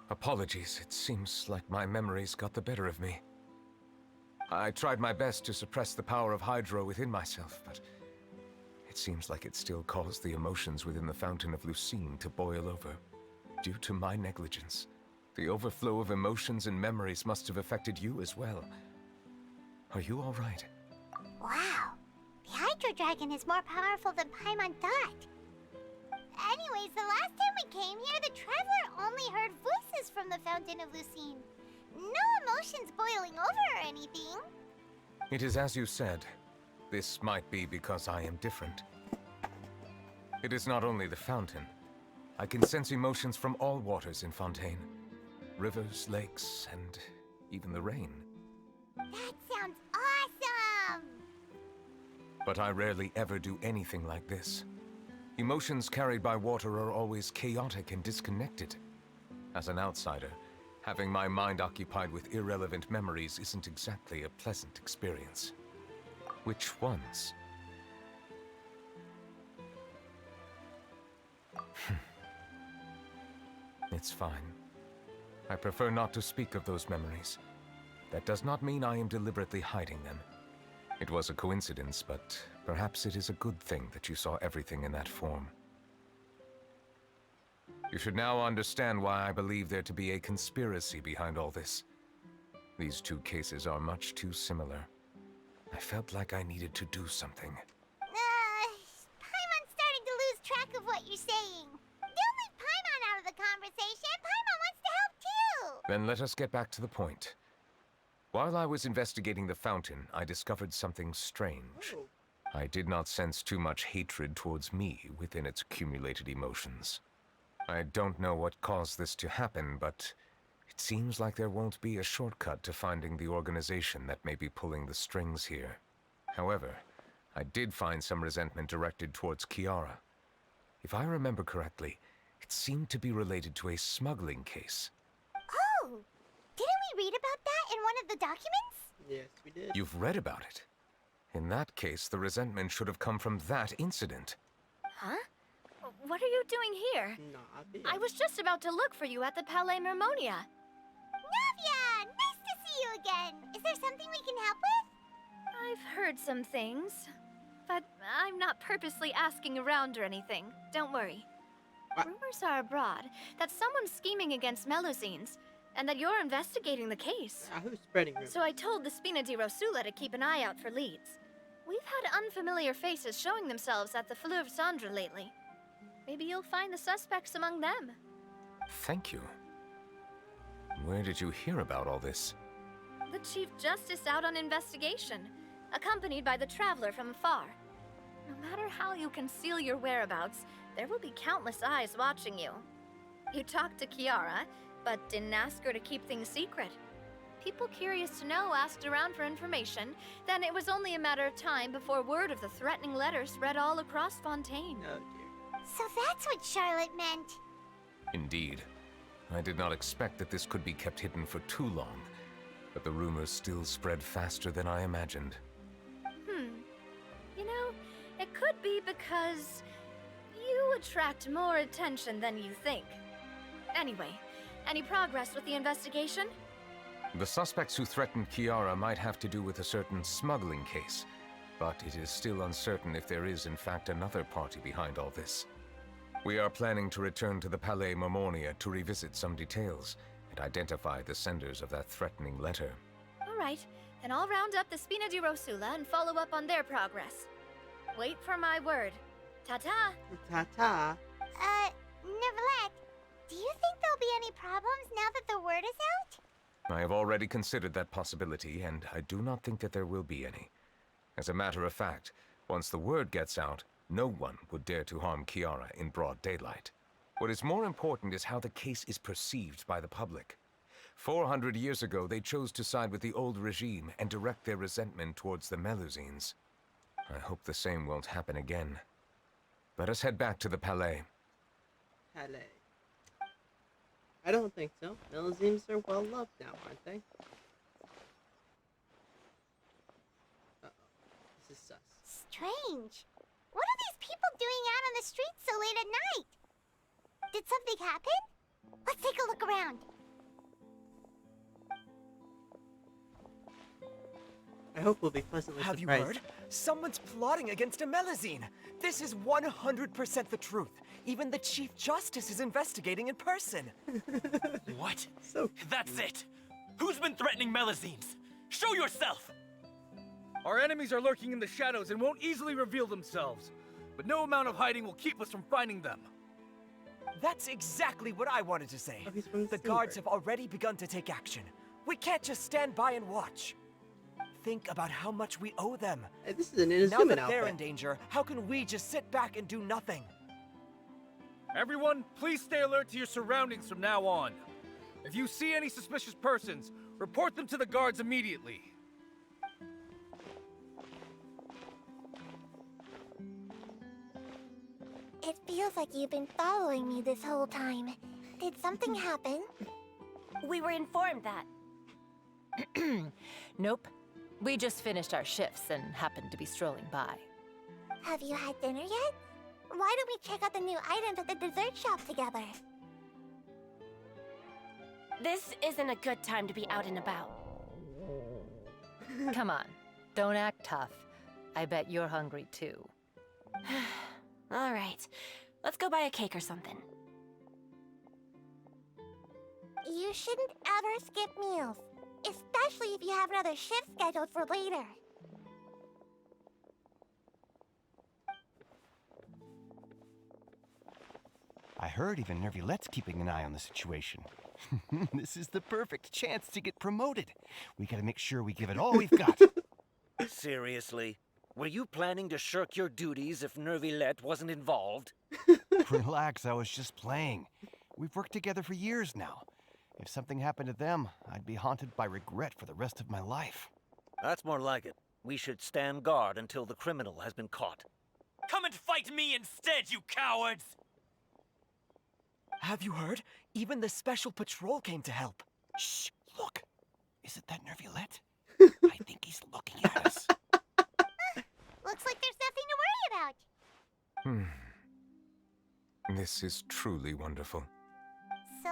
Apologies, it seems like my memories got the better of me. I tried my best to suppress the power of Hydro within myself, but it seems like it still caused the emotions within the Fountain of Lucine to boil over. Due to my negligence, the overflow of emotions and memories must have affected you as well. Are you all right? Wow, the Hydro Dragon is more powerful than Paimon thought. Anyways, the last time we came here, the Traveler only heard voices from the Fountain of Lucine. No emotions boiling over or anything. It is as you said. This might be because I am different. It is not only the fountain. I can sense emotions from all waters in Fontaine. Rivers, lakes, and even the rain. That sounds awesome! But I rarely ever do anything like this. Emotions carried by water are always chaotic and disconnected. As an outsider, having my mind occupied with irrelevant memories isn't exactly a pleasant experience. Which ones? It's fine. I prefer not to speak of those memories. That does not mean I am deliberately hiding them. It was a coincidence, but perhaps it is a good thing that you saw everything in that form. You should now understand why I believe there to be a conspiracy behind all this. These two cases are much too similar. I felt like I needed to do something. Paimon's starting to lose track of what you're saying. Don't leave Paimon out of the conversation. Paimon wants to help too. Then let us get back to the point. While I was investigating the fountain, I discovered something strange. I did not sense too much hatred towards me within its accumulated emotions. I don't know what caused this to happen, but it seems like there won't be a shortcut to finding the organization that may be pulling the strings here. However, I did find some resentment directed towards Kiara. If I remember correctly, it seemed to be related to a smuggling case. Oh! Didn't we read about that in one of the documents? Yes, we did. You've read about it? In that case, the resentment should have come from that incident. Huh? What are you doing here? I was just about to look for you at the Palais Mermonia. Navia! Nice to see you again! Is there something we can help with? I've heard some things. purposely asking around or anything. Don't worry. Rumors are abroad that someone's scheming against Melusines, and that you're investigating the case. Who's spreading rumors? So I told the Spina di Rosula to keep an eye out for leads. We've had unfamiliar faces showing themselves at the Fleuve Cendre lately. Maybe you'll find the suspects among them. Thank you. Where did you hear about all this? The Chief Justice out on investigation, accompanied by the Traveler from afar. No matter how you conceal your whereabouts, there will be countless eyes watching you. You talked to Kiara, but didn't ask her to keep things secret. People curious to know asked around for information, then it was only a matter of time before word of the threatening letter spread all across Fontaine. Oh dear. So that's what Charlotte meant. Indeed. I did not expect that this could be kept hidden for too long, but the rumors still spread faster than I imagined. You know, it could be because you attract more attention than you think. Anyway, any progress with the investigation? The suspects who threatened Kiara might have to do with a certain smuggling case, but it is still uncertain if there is in fact another party behind all this. We are planning to return to the Palais Marmonia to revisit some details and identify the senders of that threatening letter. All right, then I'll round up the Spina di Rosula and follow up on their progress. Wait for my word. Ta-ta! Ta-ta. Neuvillette, do you think there'll be any problems now that the word is out? I have already considered that possibility, and I do not think that there will be any. As a matter of fact, once the word gets out, no one would dare to harm Kiara in broad daylight. What is more important is how the case is perceived by the public. 400 years ago, they chose to side with the old regime and direct their resentment towards the Melusines. I hope the same won't happen again. Let us head back to the Palais. Palais. I don't think so. Melusines are well loved now, aren't they? Uh-oh. This is sus. Strange. What are these people doing out on the streets so late at night? Did something happen? Let's take a look around. I hope we'll be pleasantly Have surprised. you heard? Someone's plotting against a Melusine. This is 100% the truth. Even the Chief Justice is investigating in person. What? So That's it! Who's been threatening Melusines? Show yourself! Our enemies are lurking in the shadows and won't easily reveal themselves. But no amount of hiding will keep us from finding them. That's exactly what I wanted to say. Oh, he's from The guards have already begun to take action. We can't just stand by and watch. Think about how much we owe them. Hey, this is an Now Inazuma that they're in outfit. danger, how can we just sit back and do nothing? Everyone, please stay alert to your surroundings from now on. If you see any suspicious persons, report them to the guards immediately. It feels like you've been following me this whole time. Did something happen? We were informed that. Nope. We just finished our shifts and happened to be strolling by. Have you had dinner yet? Why don't we check out the new items at the dessert shop together? This isn't a good time to be out and about. Come on, don't act tough. I bet you're hungry too. All right, let's go buy a cake or something. You shouldn't ever skip meals, especially if you have another shift scheduled for later. I heard even Neuvillette's keeping an eye on the situation. This is the perfect chance to get promoted. We gotta make sure we give it all we've got. Seriously? Were you planning to shirk your duties if Neuvillette wasn't involved? Relax, I was just playing. We've worked together for years now. If something happened to them, I'd be haunted by regret for the rest of my life. That's more like it. We should stand guard until the criminal has been caught. Come and fight me instead, you cowards! Have you heard? Even the Special Patrol came to help. Shh, look. Isn't that Neuvillette? I think he's looking at us. Looks like there's nothing to worry about. This is truly wonderful. So,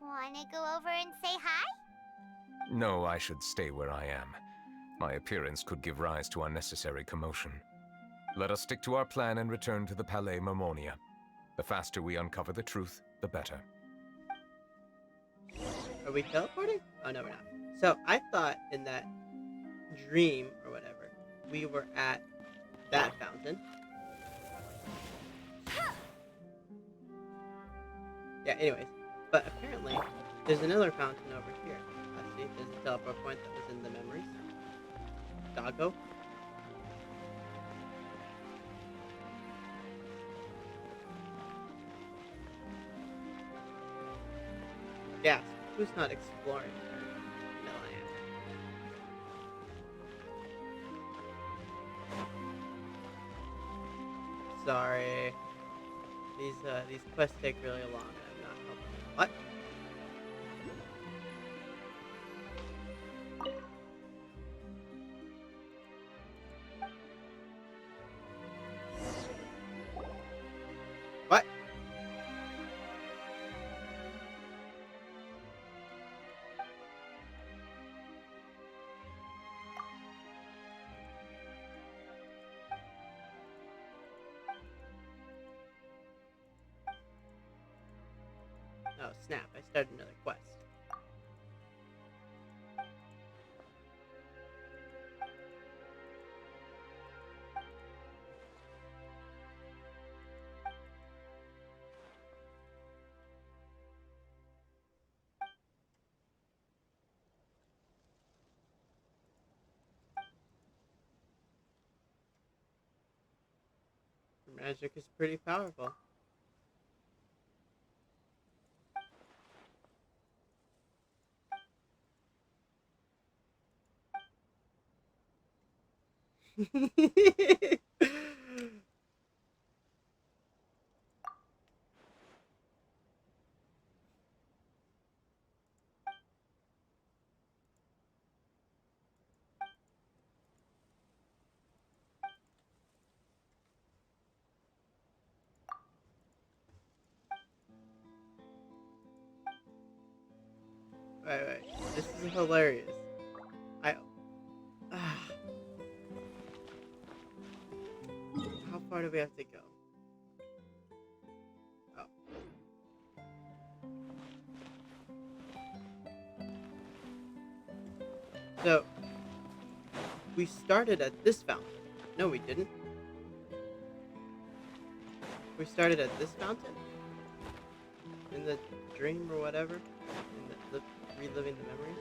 wanna go over and say hi? No, I should stay where I am. My appearance could give rise to unnecessary commotion. Let us stick to our plan and return to the Palais Mermonia. The faster we uncover the truth, the better. Are we teleporting? Oh, no, we're not. So, I thought in that dream, or whatever, we were at that fountain. Yeah, anyways. But apparently, there's another fountain over here. Let's see, there's a teleport point that was in the memories. Doggo. Yeah, who's not exploring? No, I am. Sorry. These quests take really long, and I'm not helping. What? What? Oh, snap. I started another quest. Magic is pretty powerful. Wait. This is hilarious. How far do we have to go? Oh. So, we started at this fountain. No, we didn't. We started at this fountain? In the dream or whatever? In the reliving the memories?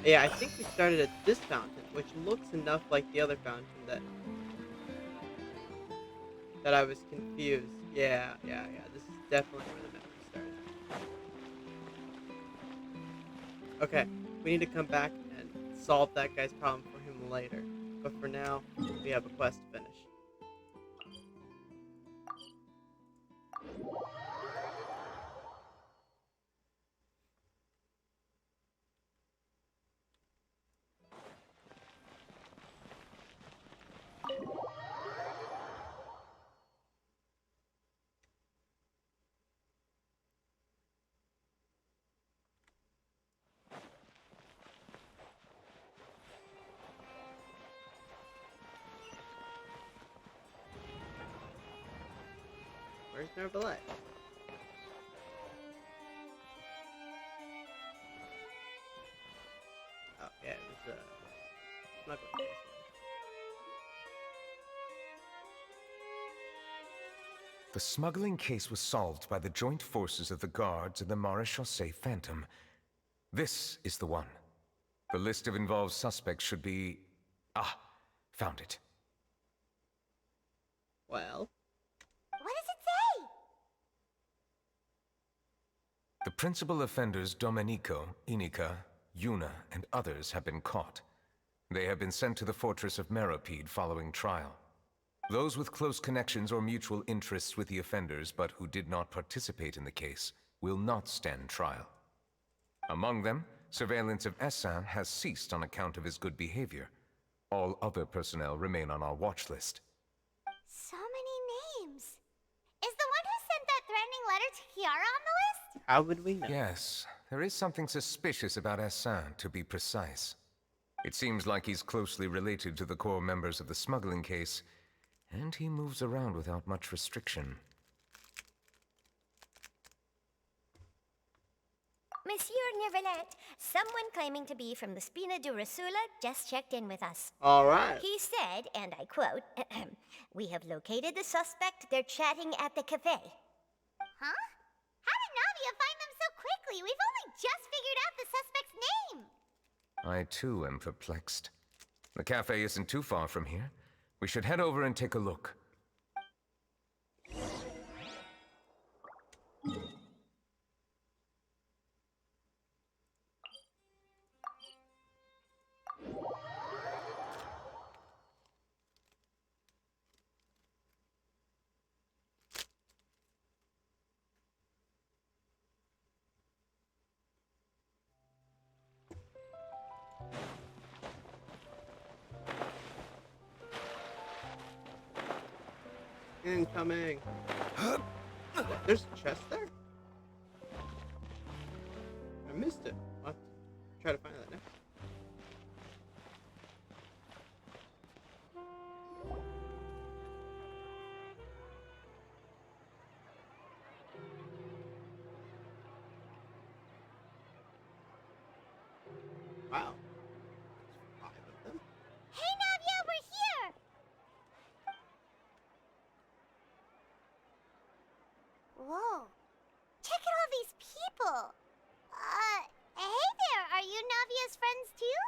Yeah, I think we started at this fountain, which looks enough like the other fountain that I was confused. Yeah. This is definitely where the memory started. Okay, we need to come back and solve that guy's problem for him later. But for now, we have a quest to finish. Where's Neuvillette? Oh, yeah, it was, smuggling case. The smuggling case was solved by the joint forces of the guards and the Maréchaussée Phantom. This is the one. The list of involved suspects should be... Ah, found it. Well? What does it say? The principal offenders Domenico, Inica, Yuna, and others have been caught. They have been sent to the fortress of Meropide following trial. Those with close connections or mutual interests with the offenders but who did not participate in the case will not stand trial. Among them, surveillance of Essin has ceased on account of his good behavior. All other personnel remain on our watch list. So many names. Is the one who sent that threatening letter to Kiara on the list? How would we know? Yes, There is something suspicious about Hassan, to be precise. It seems like he's closely related to the core members of the smuggling case, and he moves around without much restriction. Monsieur Neuvillette, someone claiming to be from the Spina de Rosula just checked in with us. All right. He said, and I quote, "We have located the suspect. They're chatting at the cafe." Huh? How did Navia find them so quickly? We've only just figured out the suspect's name. I too am perplexed. The cafe isn't too far from here. We should head over and take a look. Incoming. There's a chest there? I missed it. I'll have to try to find that next. Wow. 5 of them. Hey, Navia, we're here! Whoa. Check out all these people. Hey there, are you Navia's friends too?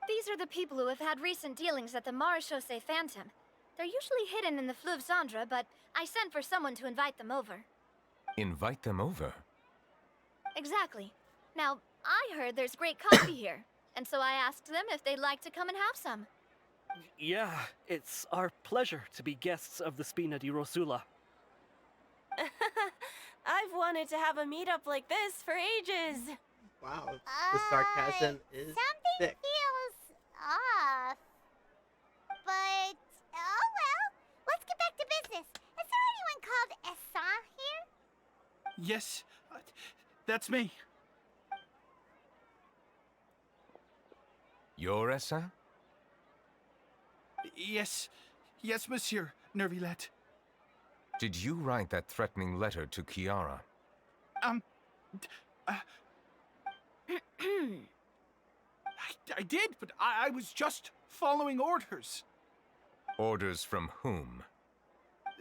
These are the people who have had recent dealings at the Marechaussee Phantom. They're usually hidden in the Fleuve Cendre, but I sent for someone to invite them over. Invite them over? Exactly. Now, I heard there's great coffee here, and so I asked them if they'd like to come and have some. Yeah, it's our pleasure to be guests of the Spina di Rosula. I've wanted to have a meetup like this for ages. Wow, the sarcasm is Something thick. feels off. But, oh well. Let's get back to business. Is there anyone called Essan here? Yes, that's me. You're Essa? Yes, monsieur Neuvillette. Did you write that threatening letter to Kiara? I did, but I was just following orders. Orders from whom?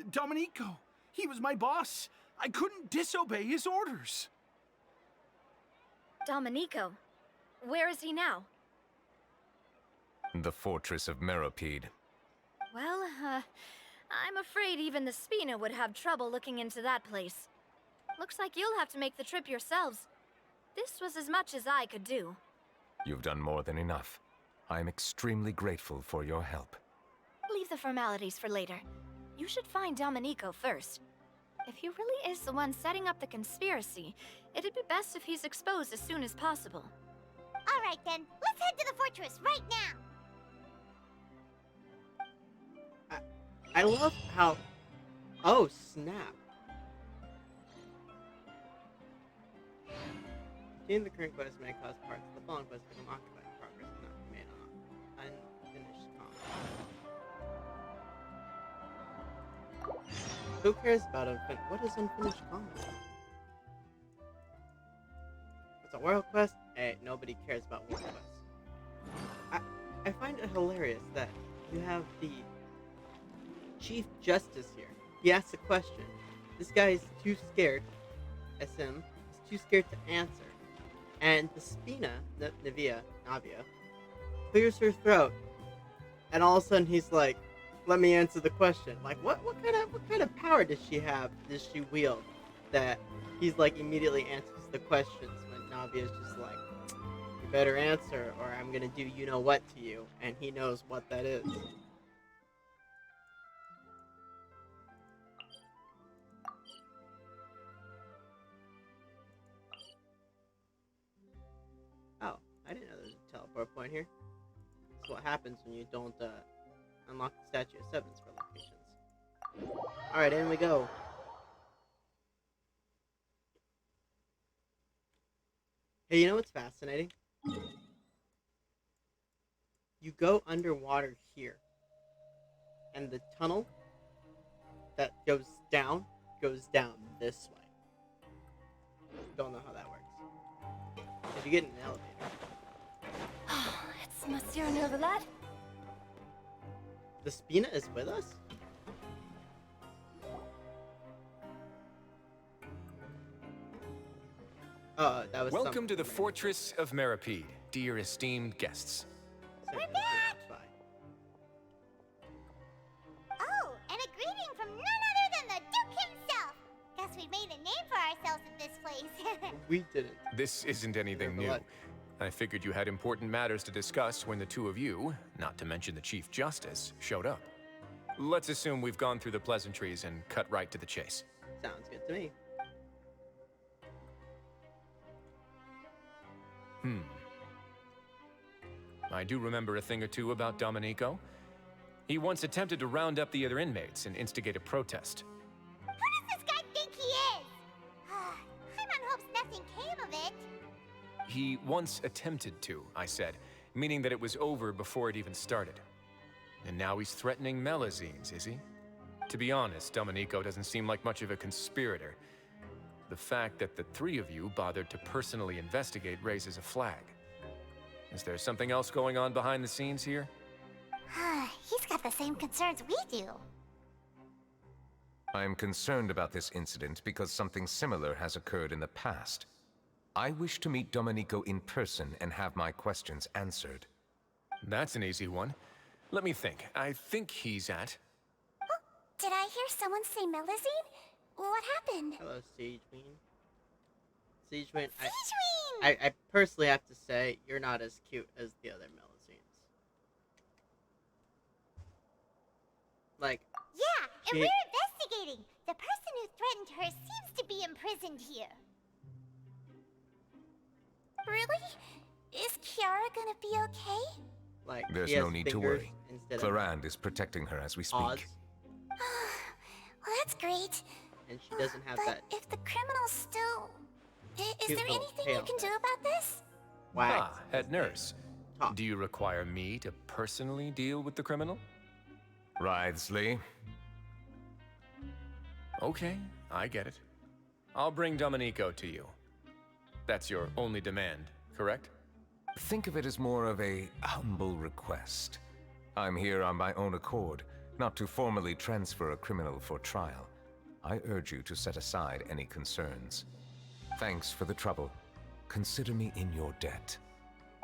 Domenico, he was my boss. I couldn't disobey his orders. Domenico? Where is he now? The fortress of Meropide. Well, I'm afraid even the Spina would have trouble looking into that place. Looks like you'll have to make the trip yourselves. This was as much as I could do. You've done more than enough. I'm extremely grateful for your help. Leave the formalities for later. You should find Domenico first. If he really is the one setting up the conspiracy, it'd be best if he's exposed as soon as possible. All right then, let's head to the fortress right now. I love how... Oh, snap. Continuing the current quest may cause parts of the following quest to become occupied. Progress cannot be made on unfinished combat. Who cares about what is unfinished combat? It's a world quest? Hey, nobody cares about world quests. I find it hilarious that you have the Chief Justice here. He asks a question. This guy is too scared, SM, is too scared to answer. And the Spina, Navia, clears her throat. And all of a sudden he's like, let me answer the question. Like, what kind of power does she have, does she wield, that he's like immediately answers the questions when Navia's just like, you better answer or I'm gonna do you know what to you. And he knows what that is. Oh, I didn't know there was a teleport point here. That's what happens when you don't unlock the Statue of Sevens for locations. Alright, in we go. Hey, you know what's fascinating? You go underwater here, and the tunnel that goes down this way. Don't know how that works. If you get in an elevator. It's Monsieur Neuvillette. The Spina is with us? That was Welcome to the Fortress of Meripede, dear esteemed guests. We're back! Oh, and a greeting from none other than the Duke himself! Guess we made a name for ourselves at this place. We didn't. This isn't anything new. I figured you had important matters to discuss when the two of you, not to mention the Chief Justice, showed up. Let's assume we've gone through the pleasantries and cut right to the chase. Sounds good to me. I do remember a thing or two about Domenico. He once attempted to round up the other inmates and instigate a protest. Who does this guy think he is? Paimon hopes nothing came of it. He once attempted to, I said, meaning that it was over before it even started. And now he's threatening Melazines, is he? To be honest, Domenico doesn't seem like much of a conspirator. The fact that the three of you bothered to personally investigate raises a flag. Is there something else going on behind the scenes here? He's got the same concerns we do. I am concerned about this incident because something similar has occurred in the past. I wish to meet Domenico in person and have my questions answered. That's an easy one. Let me think. I think he's at... Oh, did I hear someone say Melazine? What happened? Hello, Siegeween. Siegeween, Siegeween! I personally have to say, you're not as cute as the other Melazines. Like... Yeah, and we're investigating. The person who threatened her seems to be imprisoned here. Really? Is Kiara gonna be okay? Like, there's no need to worry. Clarande is protecting her as we speak. Well, that's great. And she doesn't have but that. If the criminal's still... Is Cute there little anything you tail. can do about this? Ah, head nurse. Do you require me to personally deal with the criminal? Writhsley. Okay, I get it. I'll bring Domenico to you. That's your only demand, correct? Think of it as more of a humble request. I'm here on my own accord, not to formally transfer a criminal for trial. I urge you to set aside any concerns. Thanks for the trouble. Consider me in your debt.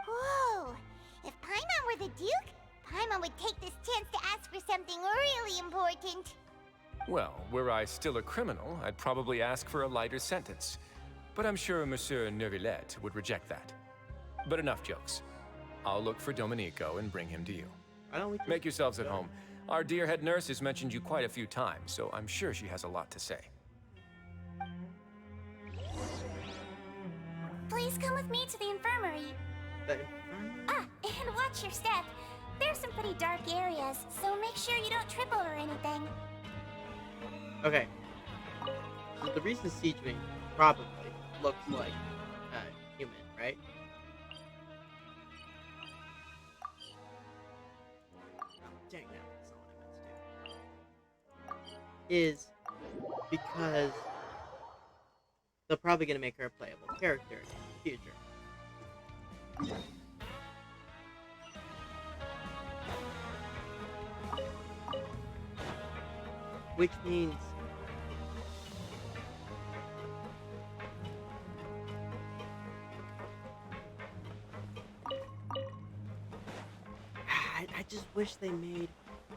Whoa! If Paimon were the Duke, Paimon would take this chance to ask for something really important. Well, were I still a criminal, I'd probably ask for a lighter sentence. But I'm sure Monsieur Neuvillette would reject that. But enough jokes. I'll look for Domenico and bring him to you. Why don't we just Make yourselves at home. Our dear head nurse has mentioned you quite a few times, so I'm sure she has a lot to say. Please come with me to the infirmary. Ah, and watch your step. There's some pretty dark areas, so make sure you don't trip over anything. Okay. So the reason Siegewing probably looks like human, right? Dang, no, that's not what I meant to do. Is because they're probably going to make her a playable character in the future. Which means I just wish they made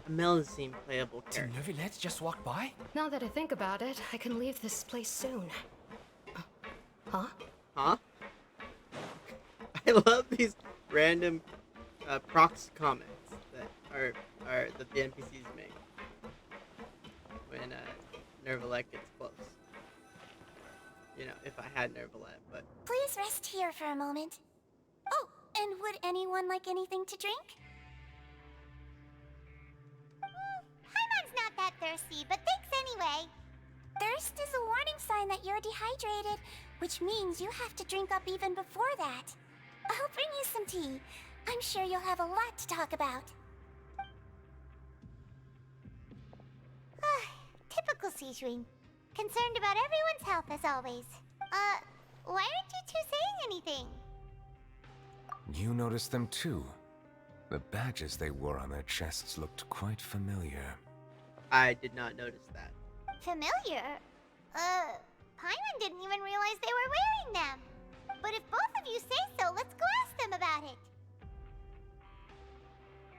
a Melazine playable Did character. Neuvillette just walk by? Now that I think about it, I can leave this place soon. Huh? Huh? I love these random prox comments that that the NPCs make when Neuvillette gets close. You know, if I had Neuvillette, but Please rest here for a moment. Oh, and would anyone like anything to drink? Paimon's not that thirsty, but thanks anyway. Thirst is a warning sign that you're dehydrated. which means you have to drink up even before that. I'll bring you some tea. I'm sure you'll have a lot to talk about. Typical Sejuin. Concerned about everyone's health as always. Why aren't you two saying anything? You noticed them too. The badges they wore on their chests looked quite familiar. I did not notice that. Familiar? Paimon didn't even realize they were wearing them. But if both of you say so, let's go ask them about it.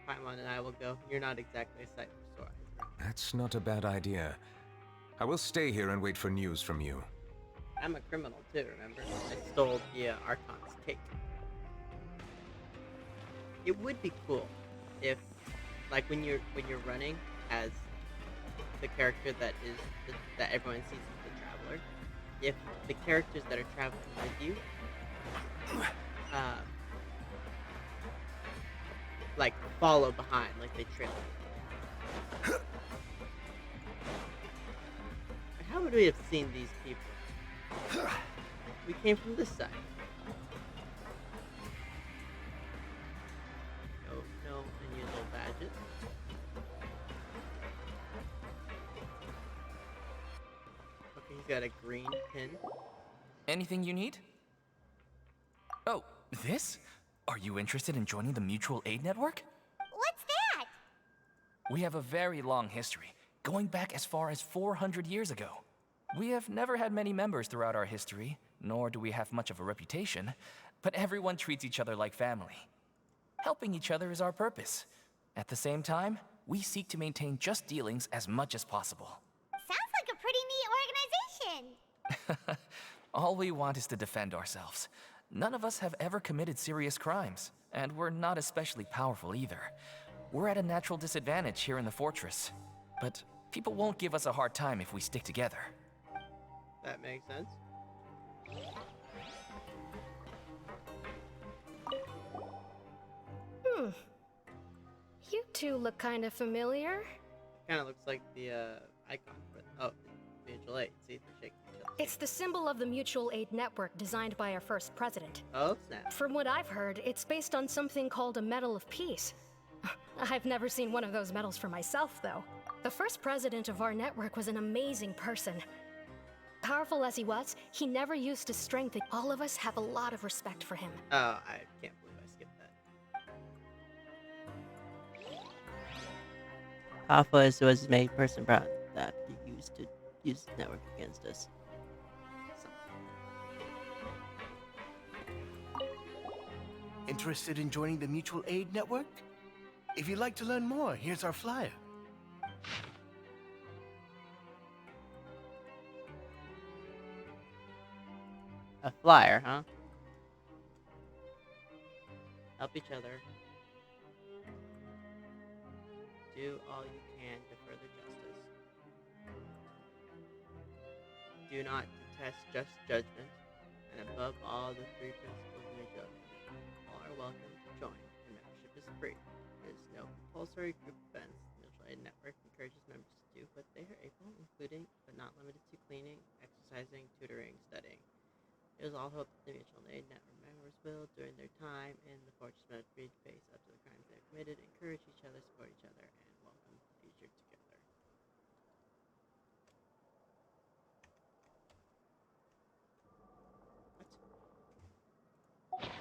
Paimon and I will go. You're not exactly a sight for sore eyes. That's not a bad idea. I will stay here and wait for news from you. I'm a criminal too, remember? I stole the Archon's cake. It would be cool if, like, when you're running as the character that everyone sees as the traveler, if the characters that are traveling with you, like, follow behind, like they trail you. How would we have seen these people? We came from this side. No unusual badges. Okay, he's got a green pin. Anything you need? Oh, this? Are you interested in joining the Mutual Aid Network? What's that? We have a very long history, going back as far as 400 years ago. We have never had many members throughout our history, nor do we have much of a reputation, but everyone treats each other like family. Helping each other is our purpose. At the same time, we seek to maintain just dealings as much as possible. Sounds like a pretty neat organization. All we want is to defend ourselves. None of us have ever committed serious crimes, and we're not especially powerful either. We're at a natural disadvantage here in the fortress, but people won't give us a hard time if we stick together. That makes sense. You two look kind of familiar. Kind of looks like the icon for the mutual aid. See, they're shaking each other. It's the symbol of the Mutual Aid Network designed by our first president. Oh, snap. From what I've heard, it's based on something called a Medal of Peace. I've never seen one of those medals for myself, though. The first president of our network was an amazing person. Powerful as he was, he never used his strength. All of us have a lot of respect for him. Oh, I can't believe I skipped that. Powerful as was his main person brought that he used to use the network against us. Interested in joining the Mutual Aid Network? If you'd like to learn more, here's our flyer. A flyer, huh? Help each other. Do all you can to further justice. Do not detest just judgment, and above all, the three principles of mutual aid. All are welcome to join, and membership is free. There is no compulsory group events. The Mutual Aid Network encourages members to do what they are able, including but not limited to cleaning, exercising, tutoring, studying. It is all hope that the Mutual Aid Network members will, during their time in the fortress, be free to face up to the crimes they have committed, encourage each other, support each other, and welcome the future together.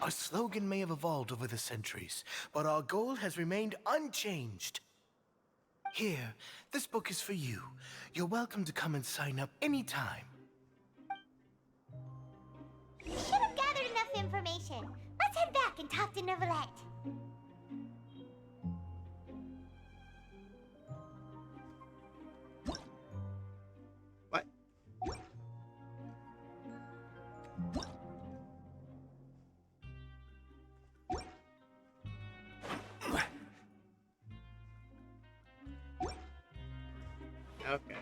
Our slogan may have evolved over the centuries, but our goal has remained unchanged. Here, this book is for you. You're welcome to come and sign up anytime. We should have gathered enough information. Let's head back and talk to Neuvillette. What? Okay.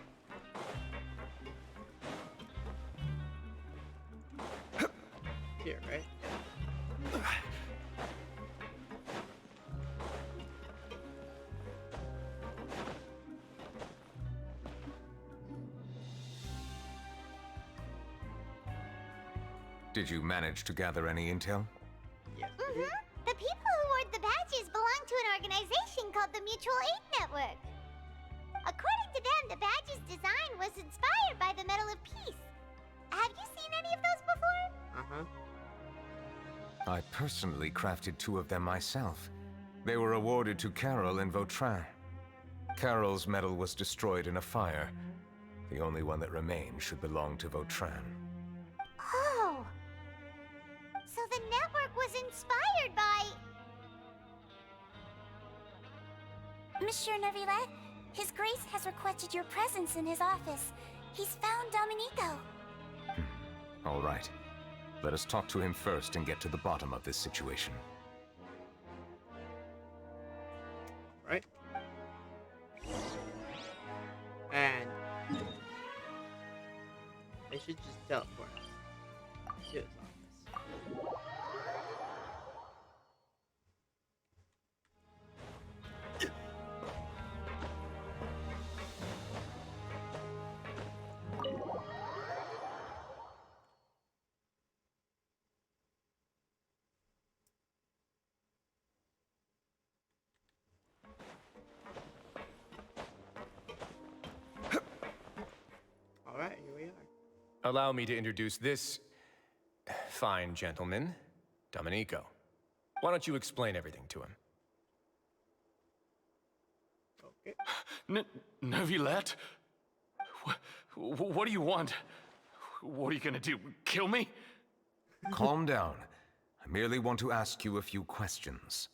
Here, right? Did you manage to gather any intel? The people who award the badges belong to an organization called the Mutual Aid Network. According to them, the badge's design was inspired by the Medal of Peace. Have you seen any of those before? I personally crafted 2 of them myself. They were awarded to Carol and Vautrin. Carol's medal was destroyed in a fire. The only one that remained should belong to Vautrin. Oh. So the network was inspired by... Monsieur Neuvillette, His Grace has requested your presence in his office. He's found Domenico. All right. Let us talk to him first and get to the bottom of this situation. Right. And they should just teleport us to his office. Alright, here we are. Allow me to introduce this fine gentleman, Domenico. Why don't you explain everything to him? Okay. Neuvillette? What do you want? What are you gonna do? Kill me? Calm down. I merely want to ask you a few questions.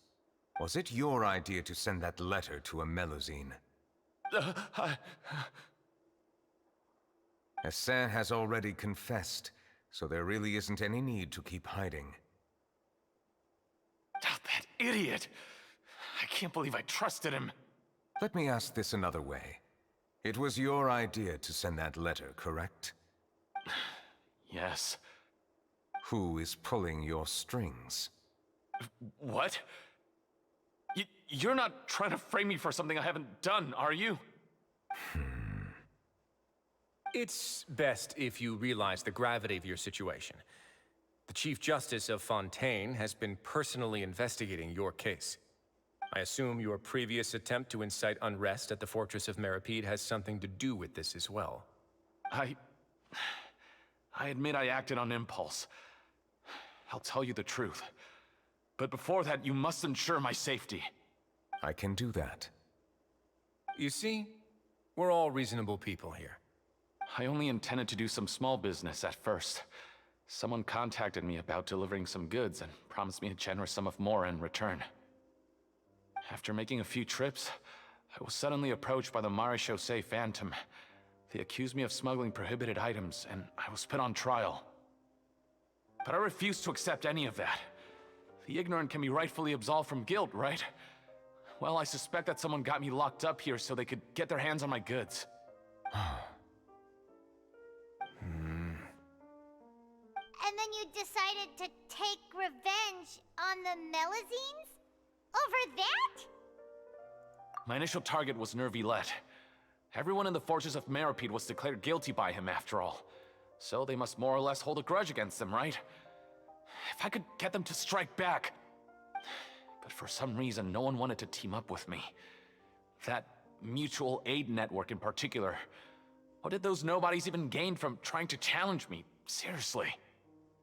Was it your idea to send that letter to a Melusine? Essin has already confessed, so there really isn't any need to keep hiding. That idiot! I can't believe I trusted him. Let me ask this another way. It was your idea to send that letter, correct? Yes. Who is pulling your strings? What? You're not trying to frame me for something I haven't done, are you? It's best if you realize the gravity of your situation. The Chief Justice of Fontaine has been personally investigating your case. I assume your previous attempt to incite unrest at the Fortress of Meripede has something to do with this as well. I admit I acted on impulse. I'll tell you the truth. But before that, you must ensure my safety. I can do that. You see, we're all reasonable people here. I only intended to do some small business at first. Someone contacted me about delivering some goods and promised me a generous sum of more in return. After making a few trips, I was suddenly approached by the Marechaussee Phantom. They accused me of smuggling prohibited items, and I was put on trial. But I refused to accept any of that. The ignorant can be rightfully absolved from guilt, right? Well, I suspect that someone got me locked up here so they could get their hands on my goods. And then you decided to take revenge on the Melusines? Over that? My initial target was Neuvillette. Everyone in the Fortress of Meripede was declared guilty by him after all. So they must more or less hold a grudge against him, right? If I could get them to strike back. But for some reason, no one wanted to team up with me. That mutual aid network in particular. What did those nobodies even gain from trying to challenge me? Seriously.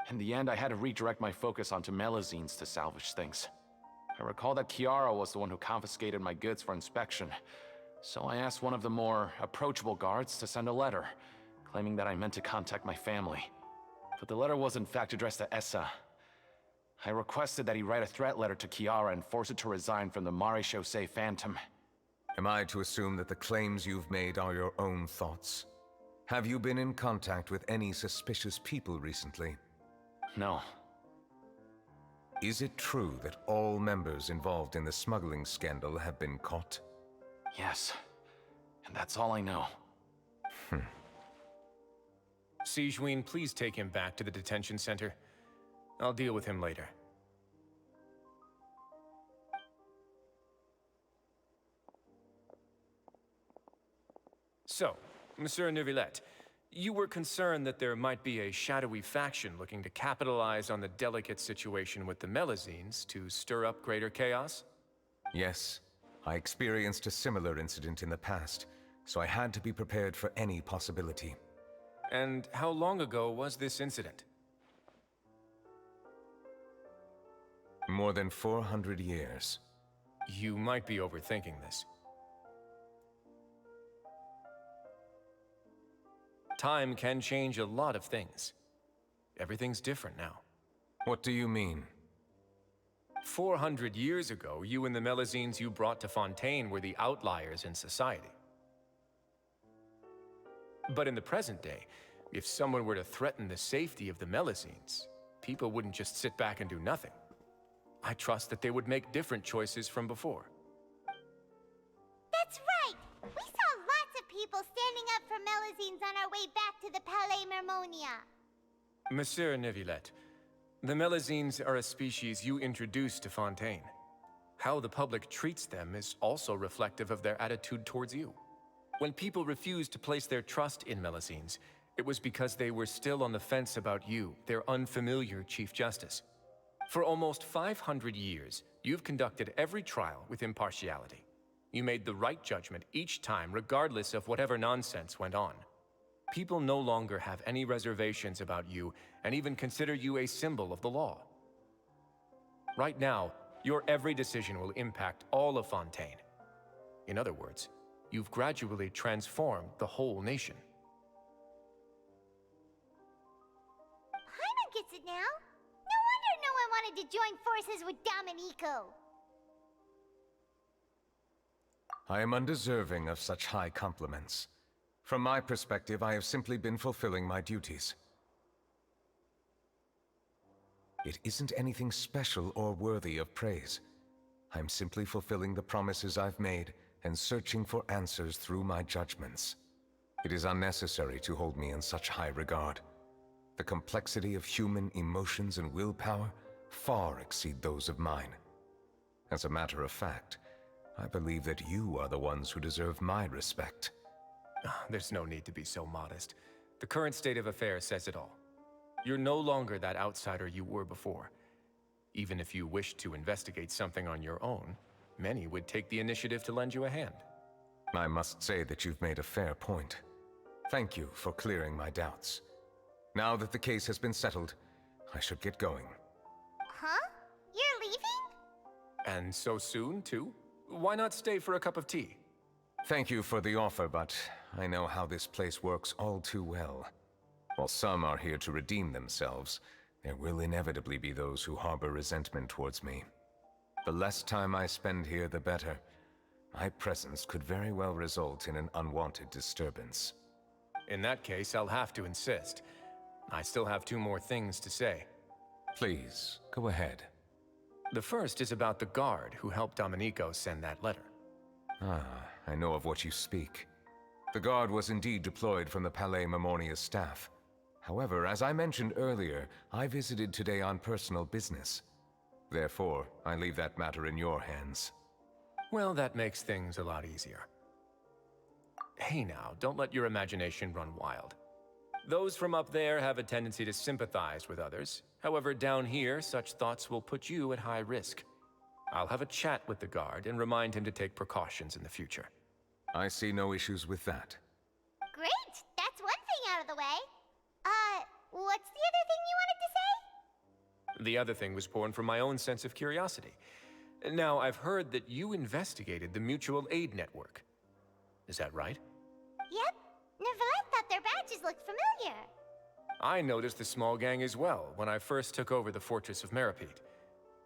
In the end, I had to redirect my focus onto Melusines to salvage things. I recall that Chiara was the one who confiscated my goods for inspection. So I asked one of the more approachable guards to send a letter, claiming that I meant to contact my family. But the letter was in fact addressed to Essa. I requested that he write a threat letter to Chiara and force her to resign from the Marechaussee Phantom. Am I to assume that the claims you've made are your own thoughts? Have you been in contact with any suspicious people recently? No. Is it true that all members involved in the smuggling scandal have been caught? Yes. And that's all I know. Sigewinne, please take him back to the detention center. I'll deal with him later. So, Monsieur Neuvillette, You were concerned that there might be a shadowy faction looking to capitalize on the delicate situation with the Melazines to stir up greater chaos? Yes, I experienced a similar incident in the past, so I had to be prepared for any possibility. And how long ago was this incident? More than 400 years. You might be overthinking this. Time can change a lot of things. Everything's different now. What do you mean? 400 years ago, you and the Melazines you brought to Fontaine were the outliers in society. But in the present day, if someone were to threaten the safety of the Melazines, people wouldn't just sit back and do nothing. I trust that they would make different choices from before. That's right! We saw lots of people standing up for Melazines on our way back to the Palais Mermonia. Monsieur Neuvillette, the Melazines are a species you introduced to Fontaine. How the public treats them is also reflective of their attitude towards you. When people refused to place their trust in Melazines, it was because they were still on the fence about you, their unfamiliar Chief Justice. For almost 500 years, you've conducted every trial with impartiality. You made the right judgment each time, regardless of whatever nonsense went on. People no longer have any reservations about you, and even consider you a symbol of the law. Right now, your every decision will impact all of Fontaine. In other words, you've gradually transformed the whole nation. Paimon gets it now. No wonder no one wanted to join forces with Domenico. I am undeserving of such high compliments. From my perspective, I have simply been fulfilling my duties. It isn't anything special or worthy of praise. I'm simply fulfilling the promises I've made and searching for answers through my judgments. It is unnecessary to hold me in such high regard. The complexity of human emotions and willpower far exceed those of mine. As a matter of fact, I believe that you are the ones who deserve my respect. There's no need to be so modest. The current state of affairs says it all. You're no longer that outsider you were before. Even if you wished to investigate something on your own, many would take the initiative to lend you a hand. I must say that you've made a fair point. Thank you for clearing my doubts. Now that the case has been settled, I should get going. Huh? You're leaving? And so soon, too? Why not stay for a cup of tea? Thank you for the offer, but I know how this place works all too well. While some are here to redeem themselves, there will inevitably be those who harbor resentment towards me. The less time I spend here, the better. My presence could very well result in an unwanted disturbance. In that case, I'll have to insist. I still have 2 more things to say. Please, go ahead. The first is about the guard who helped Domenico send that letter. I know of what you speak. The guard was indeed deployed from the Palais Mermonia's staff. However, as I mentioned earlier, I visited today on personal business. Therefore, I leave that matter in your hands. Well, that makes things a lot easier. Hey now, don't let your imagination run wild. Those from up there have a tendency to sympathize with others. However, down here, such thoughts will put you at high risk. I'll have a chat with the guard and remind him to take precautions in the future. I see no issues with that. Great! That's one thing out of the way. What's the other thing you wanted to say? The other thing was born from my own sense of curiosity. Now, I've heard that you investigated the mutual aid network. Is that right? Yep. Neuvillette thought their badges looked familiar. I noticed the small gang as well when I first took over the Fortress of Meripede.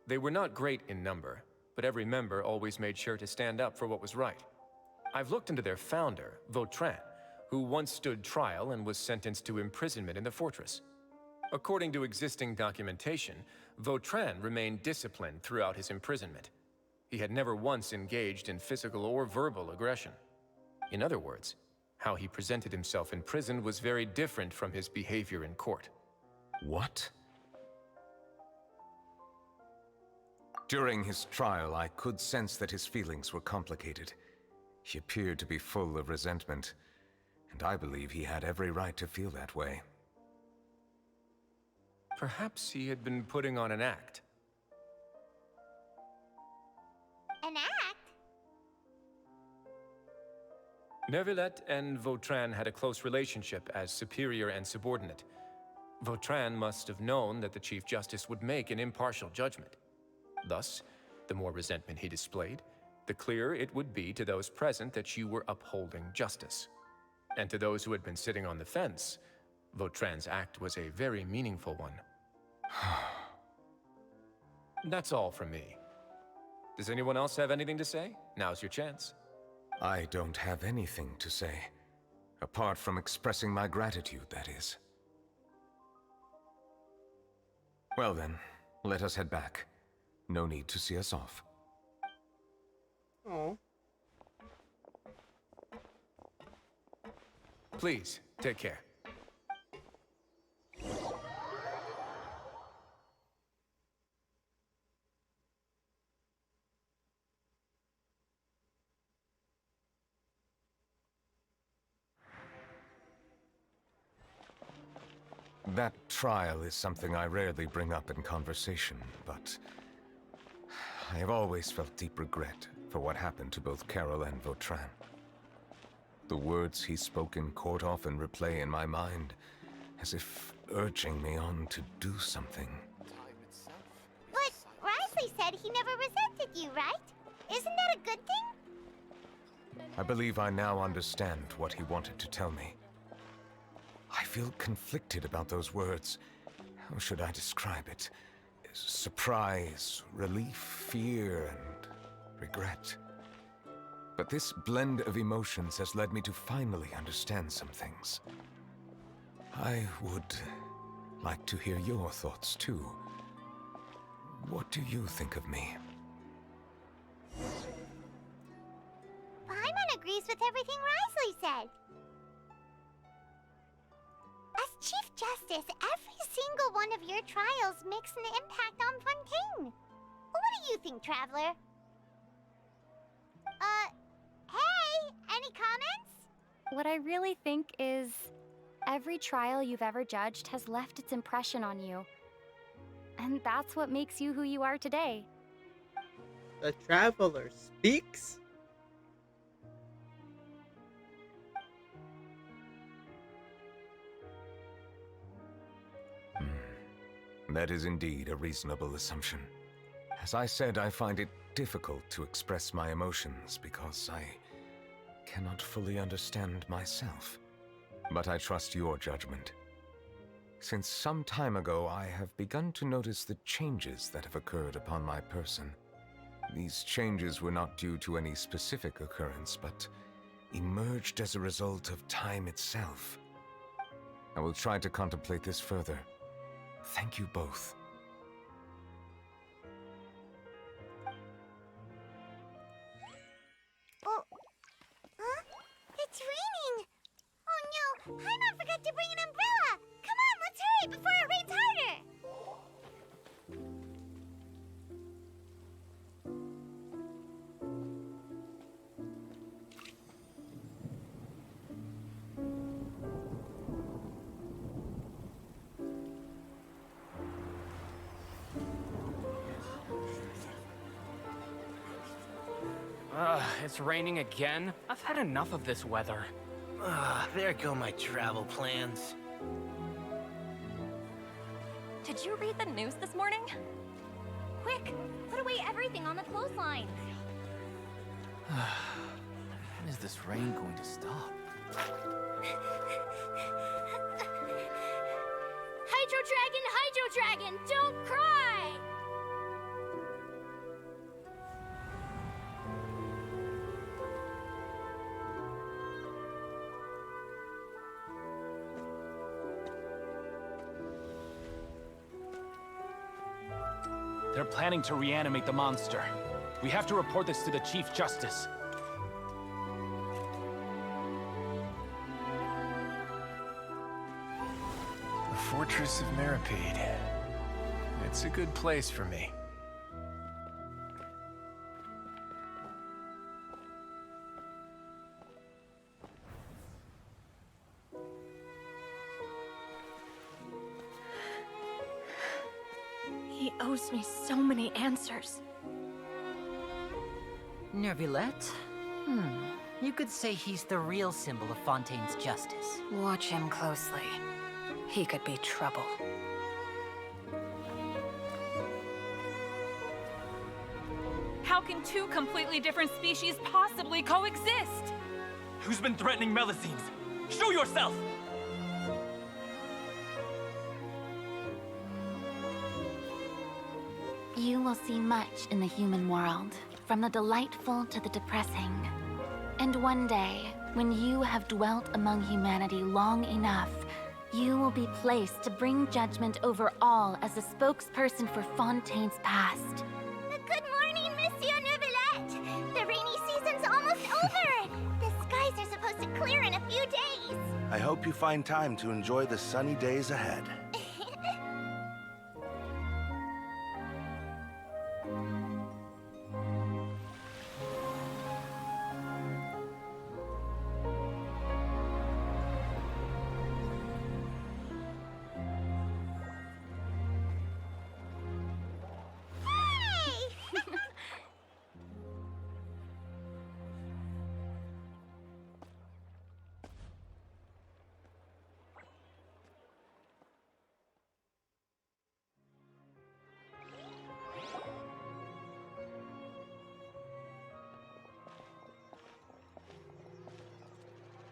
They were not great in number, but every member always made sure to stand up for what was right. I've looked into their founder, Vautrin, who once stood trial and was sentenced to imprisonment in the fortress. According to existing documentation, Vautrin remained disciplined throughout his imprisonment. He had never once engaged in physical or verbal aggression. In other words, how he presented himself in prison was very different from his behavior in court. What? During his trial, I could sense that his feelings were complicated. He appeared to be full of resentment. and I believe he had every right to feel that way. Perhaps he had been putting on an act. An act? Neuvillette and Vautrin had a close relationship as superior and subordinate. Vautrin must have known that the Chief Justice would make an impartial judgment. Thus, the more resentment he displayed, the clearer it would be to those present that you were upholding justice. And to those who had been sitting on the fence, Vautrin's act was a very meaningful one. That's all from me. Does anyone else have anything to say? Now's your chance. I don't have anything to say. Apart from expressing my gratitude, that is. Well then, let us head back. No need to see us off. Oh. Please, take care. That trial is something I rarely bring up in conversation, but I have always felt deep regret for what happened to both Carol and Vautrin. The words he spoke in court often replay in my mind, as if urging me on to do something. But Risley said he never resented you, right? Isn't that a good thing? I believe I now understand what he wanted to tell me. I feel conflicted about those words. How should I describe it? Surprise, relief, fear, and regret. But this blend of emotions has led me to finally understand some things. I would like to hear your thoughts, too. What do you think of me? Paimon agrees with everything Risley said. As Chief Justice, every single one of your trials makes an impact on Fontaine. What do you think, Traveler? Hey, any comments? What I really think is, every trial you've ever judged has left its impression on you. And that's what makes you who you are today. The Traveler speaks? That is indeed a reasonable assumption. As I said, I find it difficult to express my emotions because I cannot fully understand myself. But I trust your judgment. Since some time ago, I have begun to notice the changes that have occurred upon my person. These changes were not due to any specific occurrence, but emerged as a result of time itself. I will try to contemplate this further. Thank you both. Oh, huh? It's raining! Oh no, Paimon forgot to bring an umbrella! Come on, let's hurry before it rains harder! It's raining again? I've had enough of this weather. There go my travel plans. Did you read the news this morning? Quick, put away everything on the clothesline. When is this rain going to stop? Hydro Dragon, don't cry! They're planning to reanimate the monster. We have to report this to the Chief Justice. The Fortress of Maripede. It's a good place for me. owes me so many answers. Neuvillette? You could say he's the real symbol of Fontaine's justice. Watch him closely. He could be trouble. How can two completely different species possibly coexist? Who's been threatening Melusines? Show yourself! You will see much in the human world, from the delightful to the depressing. And one day, when you have dwelt among humanity long enough, you will be placed to bring judgment over all as a spokesperson for Fontaine's past. Good morning, Monsieur Neuvillette! The rainy season's almost over! The skies are supposed to clear in a few days! I hope you find time to enjoy the sunny days ahead.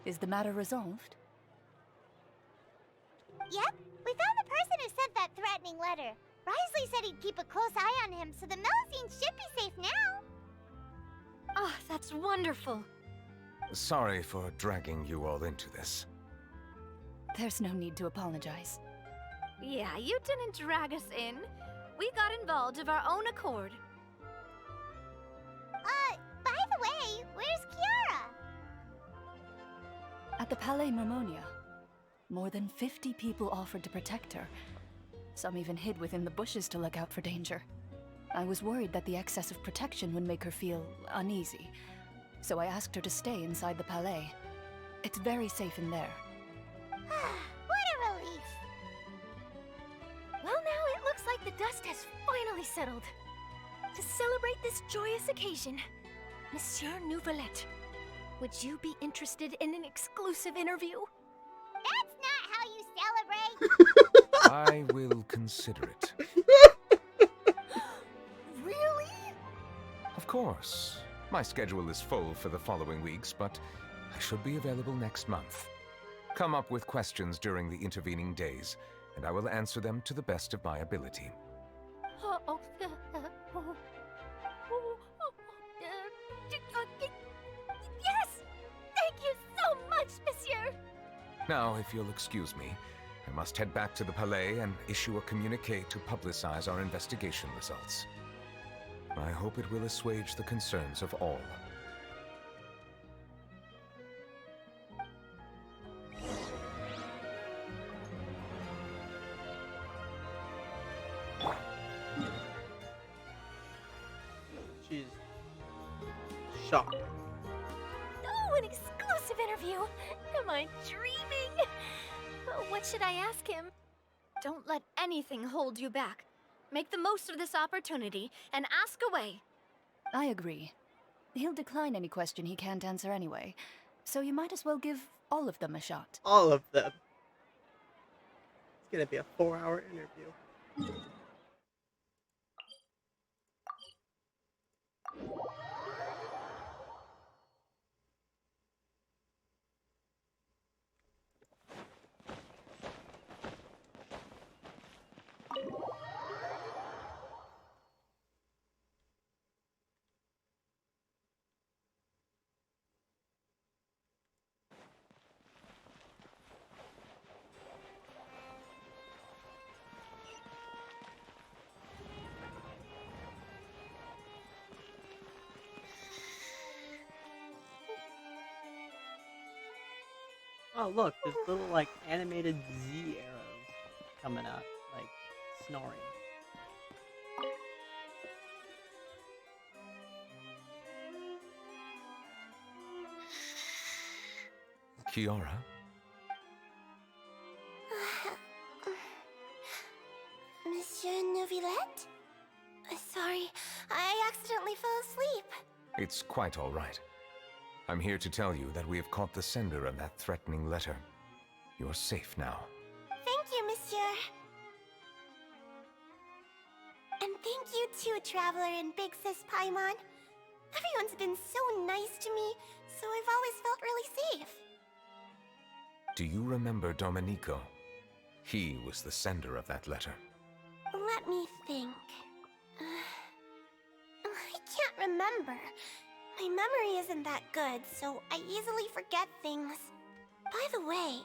Is the matter resolved? Yep, we found the person who sent that threatening letter. Risley said he'd keep a close eye on him, so the Melusines should be safe now. Oh, that's wonderful. Sorry for dragging you all into this. There's no need to apologize. Yeah, you didn't drag us in. We got involved of our own accord. By the way, where's Kiara? At the Palais Mermonia, more than 50 people offered to protect her. Some even hid within the bushes to look out for danger. I was worried that the excess of protection would make her feel uneasy, so I asked her to stay inside the Palais. It's very safe in there. What a relief! Well, now it looks like the dust has finally settled. To celebrate this joyous occasion, Monsieur Neuvillette, would you be interested in an exclusive interview? That's not how you celebrate! I will consider it. Really? Of course. My schedule is full for the following weeks, but I should be available next month. Come up with questions during the intervening days, and I will answer them to the best of my ability. Yes! Thank you so much, Monsieur! Now, if you'll excuse me, I must head back to the Palais and issue a communique to publicize our investigation results. I hope it will assuage the concerns of all. She's shocked. Oh, an exclusive interview! Am I dreaming? What should I ask him? Don't let anything hold you back. Make the most of this opportunity and ask away. I agree. He'll decline any question he can't answer anyway, so you might as well give all of them a shot. All of them. It's gonna be a 4-hour interview. Oh look, there's little like animated Z arrows coming up, like snoring. Kiara? Monsieur Neuvillette? It's quite all right. I'm here to tell you that we have caught the sender of that threatening letter. You're safe now. Thank you, Monsieur. And thank you too, Traveler and Big Sis Paimon. Everyone's been so nice to me, so I've always felt really safe. Do you remember Domenico? He was the sender of that letter. Let me think. I can't remember. My memory isn't that good, so I easily forget things. By the way,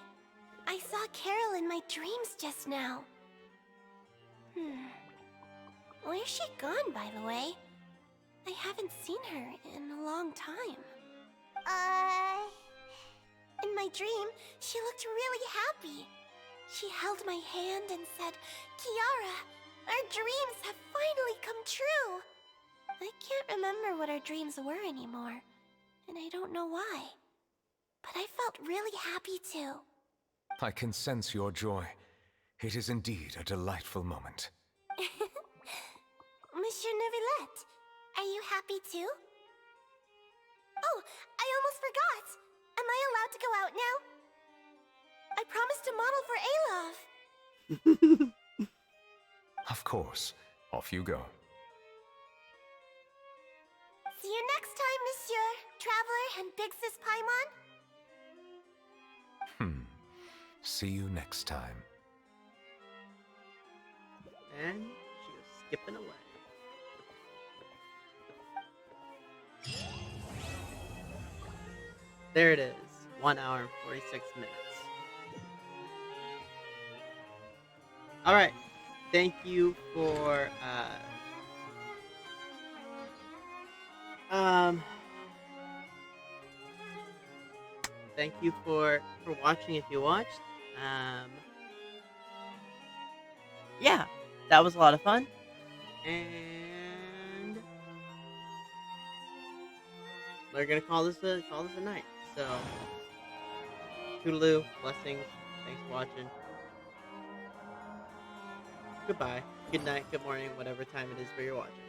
I saw Carol in my dreams just now. Where's she gone, by the way? I haven't seen her in a long time. In my dream, she looked really happy. She held my hand and said, "Kiara, our dreams have finally come true." I can't remember what our dreams were anymore, and I don't know why. But I felt really happy too. I can sense your joy. It is indeed a delightful moment. Monsieur Neuvillette, are you happy too? Oh, I almost forgot! Am I allowed to go out now? I promised to model for Alov. Of course. Off you go. See you next time, Monsieur, Traveler and Big Sis Paimon. See you next time. And she goes skipping away. There it is. 1 hour and 46 minutes. Alright. Thank you for thank you for watching if you watched. Yeah, that was a lot of fun. And we're gonna call this a night. So toodaloo, blessings, thanks for watching. Goodbye, good night, good morning, whatever time it is where you're watching.